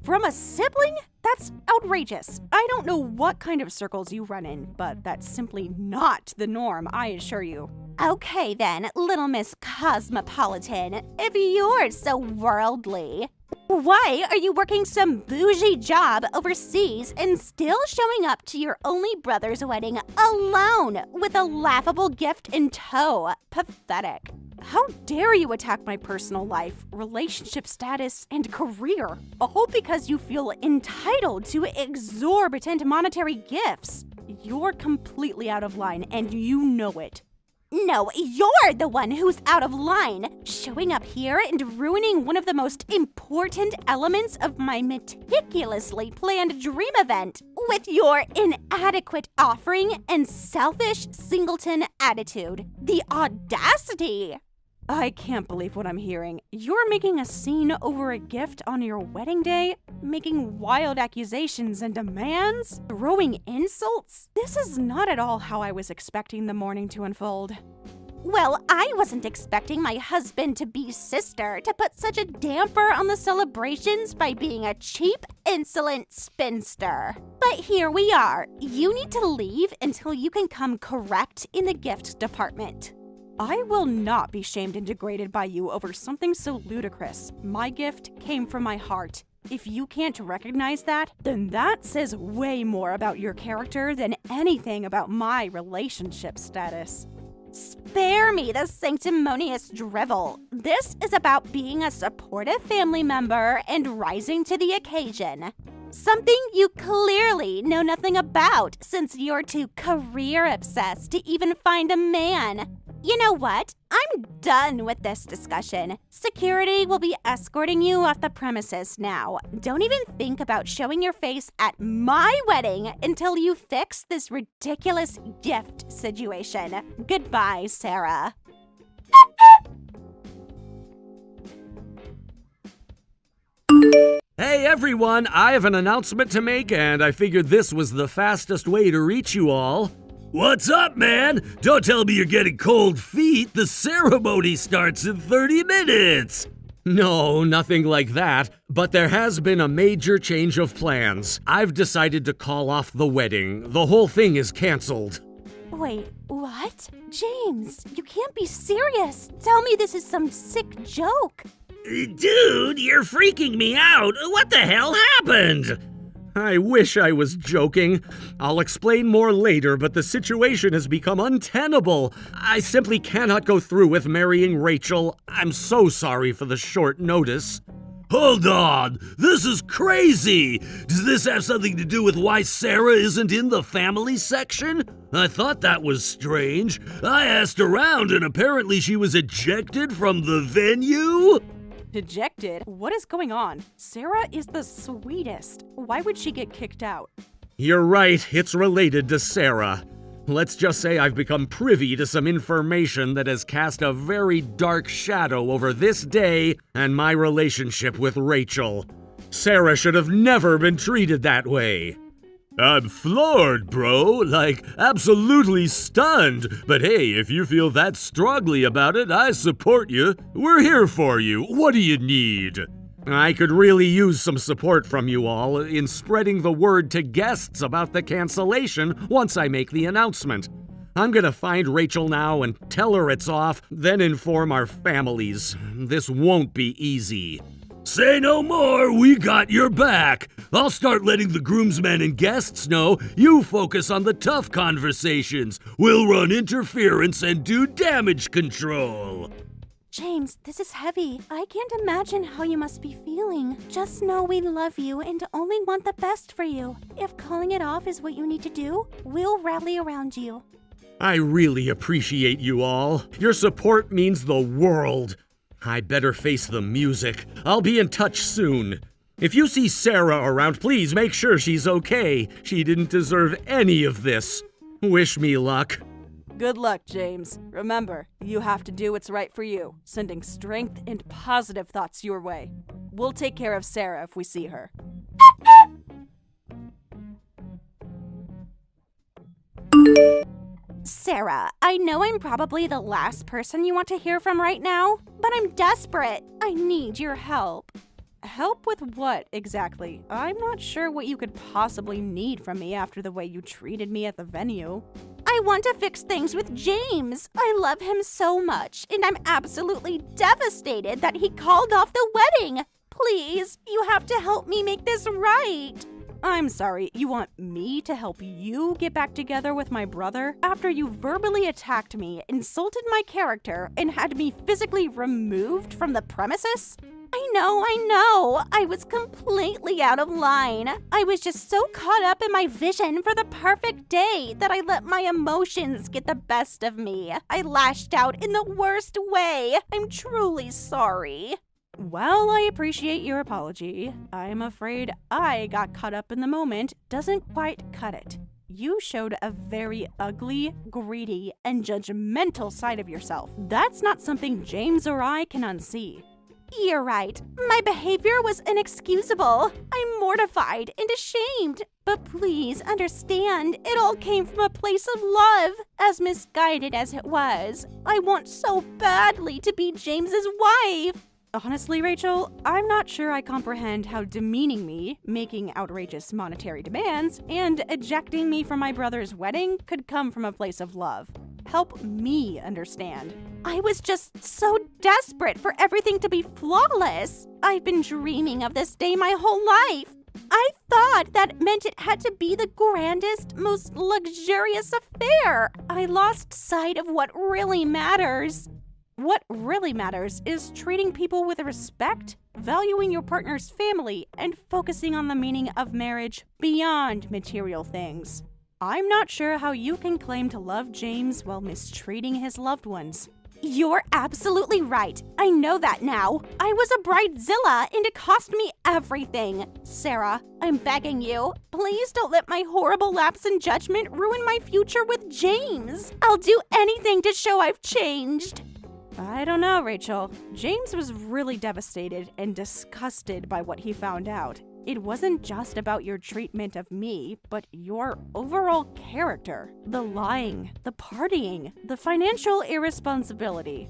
From a sibling? That's outrageous. I don't know what kind of circles you run in, but that's simply not the norm, I assure you.
Okay then, little Miss Cosmopolitan, if you're so worldly, why are you working some bougie job overseas and still showing up to your only brother's wedding alone with a laughable gift in tow? Pathetic.
How dare you attack my personal life, relationship status, and career, all because you feel entitled to exorbitant monetary gifts? You're completely out of line, and you know it.
No, you're the one who's out of line, showing up here and ruining one of the most important elements of my meticulously planned dream event with your inadequate offering and selfish singleton attitude. The audacity!
I can't believe what I'm hearing. You're making a scene over a gift on your wedding day? Making wild accusations and demands? Throwing insults? This is not at all how I was expecting the morning to unfold.
Well, I wasn't expecting my husband-to-be sister to put such a damper on the celebrations by being a cheap, insolent spinster. But here we are. You need to leave until you can come correct in the gift department.
I will not be shamed and degraded by you over something so ludicrous. My gift came from my heart. If you can't recognize that, then that says way more about your character than anything about my relationship status.
Spare me the sanctimonious drivel. This is about being a supportive family member and rising to the occasion. Something you clearly know nothing about since you're too career-obsessed to even find a man. You know what? I'm done with this discussion. Security will be escorting you off the premises now. Don't even think about showing your face at my wedding until you fix this ridiculous gift situation. Goodbye, Sarah.
Hey everyone, I have an announcement to make, and I figured this was the fastest way to reach you all. What's up, man? Don't tell me you're getting cold feet. The ceremony starts in 30 minutes. No, nothing like that. But there has been a major change of plans. I've decided to call off the wedding. The whole thing is canceled.
Wait, what? James, you can't be serious. Tell me this is some sick joke.
Dude, you're freaking me out. What the hell happened? I wish I was joking. I'll explain more later, but the situation has become untenable. I simply cannot go through with marrying Rachel. I'm so sorry for the short notice. Hold on, this is crazy! Does this have something to do with why Sarah isn't in the family section? I thought that was strange. I asked around and apparently she was ejected from the venue?
Dejected? What is going on? Sarah is the sweetest. Why would she get kicked out?
You're right, it's related to Sarah. Let's just say I've become privy to some information that has cast a very dark shadow over this day and my relationship with Rachel. Sarah should have never been treated that way. I'm floored, bro. Absolutely stunned. But hey, if you feel that strongly about it, I support you. We're here for you. What do you need? I could really use some support from you all in spreading the word to guests about the cancellation once I make the announcement. I'm gonna find Rachel now and tell her it's off, then inform our families. This won't be easy. Say no more, we got your back. I'll start letting the groomsmen and guests know you focus on the tough conversations. We'll run interference and do damage control.
James, this is heavy. I can't imagine how you must be feeling. Just know we love you and only want the best for you. If calling it off is what you need to do, we'll rally around you.
I really appreciate you all. Your support means the world. I better face the music. I'll be in touch soon. If you see Sarah around, please make sure she's okay. She didn't deserve any of this. Wish me luck.
Good luck, James. Remember, you have to do what's right for you, sending strength and positive thoughts your way. We'll take care of Sarah if we see her.
Sarah, I know I'm probably the last person you want to hear from right now, but I'm desperate. I need your help.
Help with what, exactly? I'm not sure what you could possibly need from me after the way you treated me at the venue.
I want to fix things with James. I love him so much, and I'm absolutely devastated that he called off the wedding. Please, you have to help me make this right.
I'm sorry, you want me to help you get back together with my brother after you verbally attacked me, insulted my character, and had me physically removed from the premises?
I know. I was completely out of line. I was just so caught up in my vision for the perfect day that I let my emotions get the best of me. I lashed out in the worst way. I'm truly sorry.
Well, I appreciate your apology. I'm afraid I got caught up in the moment doesn't quite cut it. You showed a very ugly, greedy, and judgmental side of yourself. That's not something James or I can unsee.
You're right. My behavior was inexcusable. I'm mortified and ashamed. But please understand, it all came from a place of love, as misguided as it was. I want so badly to be James's wife.
Honestly, Rachel, I'm not sure I comprehend how demeaning me, making outrageous monetary demands, and ejecting me from my brother's wedding could come from a place of love. Help me understand.
I was just so desperate for everything to be flawless. I've been dreaming of this day my whole life. I thought that meant it had to be the grandest, most luxurious affair. I lost sight of what really matters.
What really matters is treating people with respect, valuing your partner's family, and focusing on the meaning of marriage beyond material things. I'm not sure how you can claim to love James while mistreating his loved ones.
You're absolutely right. I know that now. I was a bridezilla and it cost me everything. Sarah, I'm begging you, please don't let my horrible lapse in judgment ruin my future with James. I'll do anything to show I've changed.
I don't know, Rachel. James was really devastated and disgusted by what he found out. It wasn't just about your treatment of me, but your overall character. The lying, the partying, the financial irresponsibility.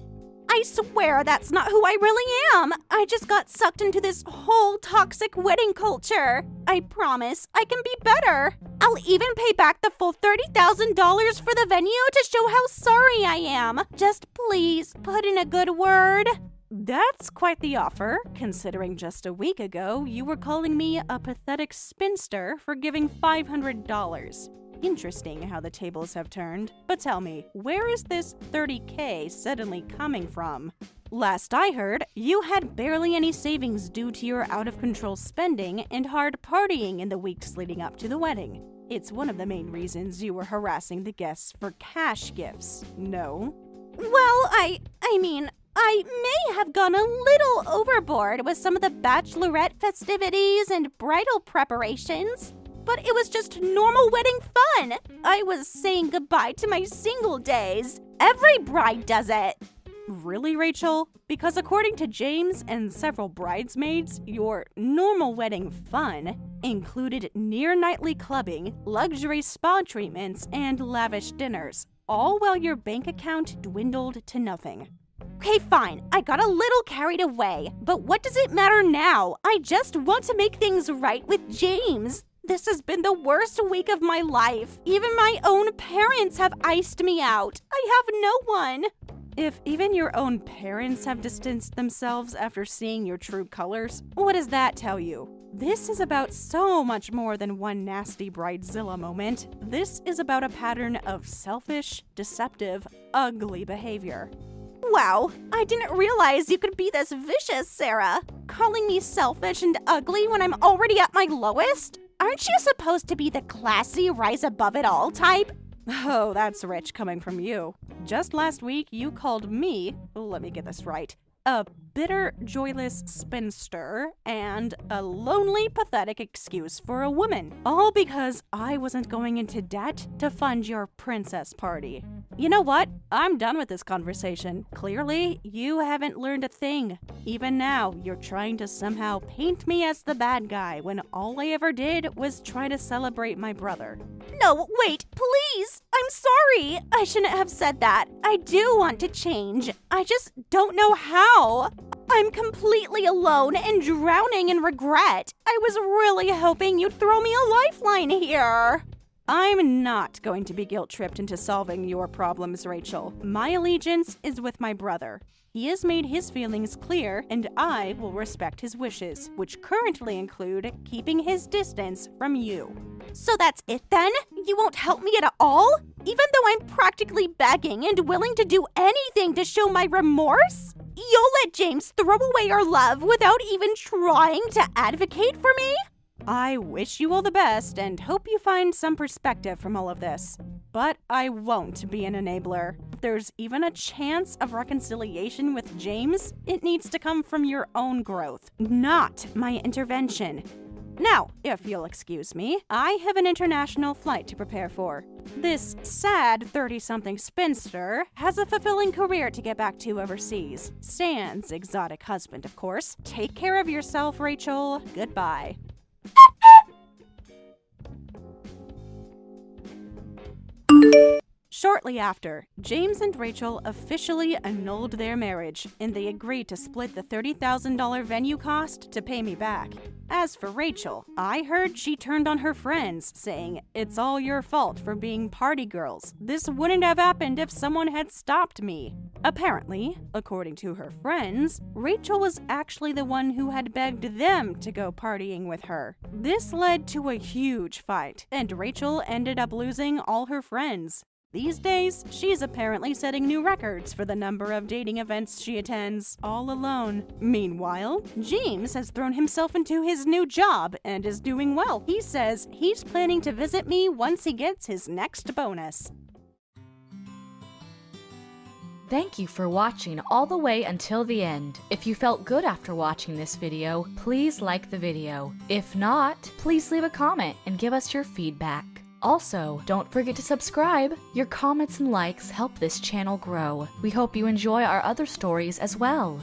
I swear that's not who I really am. I just got sucked into this whole toxic wedding culture. I promise I can be better. I'll even pay back the full $30,000 for the venue to show how sorry I am. Just please put in a good word.
That's quite the offer, considering just a week ago you were calling me a pathetic spinster for giving $500. Interesting how the tables have turned. But tell me, where is this $30K suddenly coming from? Last I heard, you had barely any savings due to your out-of-control spending and hard partying in the weeks leading up to the wedding. It's one of the main reasons you were harassing the guests for cash gifts, no?
Well, I mean, I may have gone a little overboard with some of the bachelorette festivities and bridal preparations. But it was just normal wedding fun. I was saying goodbye to my single days. Every bride does it.
Really, Rachel? Because according to James and several bridesmaids, your normal wedding fun included near-nightly clubbing, luxury spa treatments, and lavish dinners, all while your bank account dwindled to nothing.
Okay, fine. I got a little carried away. But what does it matter now? I just want to make things right with James. This has been the worst week of my life. Even my own parents have iced me out. I have no one.
If even your own parents have distanced themselves after seeing your true colors, what does that tell you? This is about so much more than one nasty bridezilla moment. This is about a pattern of selfish, deceptive, ugly behavior.
Wow, I didn't realize you could be this vicious, Sarah. Calling me selfish and ugly when I'm already at my lowest? Aren't you supposed to be the classy, rise above it all type?
Oh, that's rich coming from you. Just last week, you called me, let me get this right, a bitter, joyless spinster and a lonely, pathetic excuse for a woman. All because I wasn't going into debt to fund your princess party. You know what? I'm done with this conversation. Clearly, you haven't learned a thing. Even now, you're trying to somehow paint me as the bad guy when all I ever did was try to celebrate my brother.
No, wait, please! I'm sorry! I shouldn't have said that. I do want to change. I just don't know how. I'm completely alone and drowning in regret. I was really hoping you'd throw me a lifeline here.
I'm not going to be guilt-tripped into solving your problems, Rachel. My allegiance is with my brother. He has made his feelings clear, and I will respect his wishes, which currently include keeping his distance from you.
So that's it then? You won't help me at all? Even though I'm practically begging and willing to do anything to show my remorse? You'll let James throw away our love without even trying to advocate for me?
I wish you all the best and hope you find some perspective from all of this. But I won't be an enabler. If there's even a chance of reconciliation with James, it needs to come from your own growth, not my intervention. Now, if you'll excuse me, I have an international flight to prepare for. This sad 30-something spinster has a fulfilling career to get back to overseas. Sans exotic husband, of course. Take care of yourself, Rachel. Goodbye. Shortly after, James and Rachel officially annulled their marriage, and they agreed to split the $30,000 venue cost to pay me back. As for Rachel, I heard she turned on her friends, saying, "It's all your fault for being party girls. This wouldn't have happened if someone had stopped me." Apparently, according to her friends, Rachel was actually the one who had begged them to go partying with her. This led to a huge fight, and Rachel ended up losing all her friends. These days, she's apparently setting new records for the number of dating events she attends, all alone. Meanwhile, James has thrown himself into his new job and is doing well. He says he's planning to visit me once he gets his next bonus.
Thank you for watching all the way until the end. If you felt good after watching this video, please like the video. If not, please leave a comment and give us your feedback. Also, don't forget to subscribe. Your comments and likes help this channel grow. We hope you enjoy our other stories as well.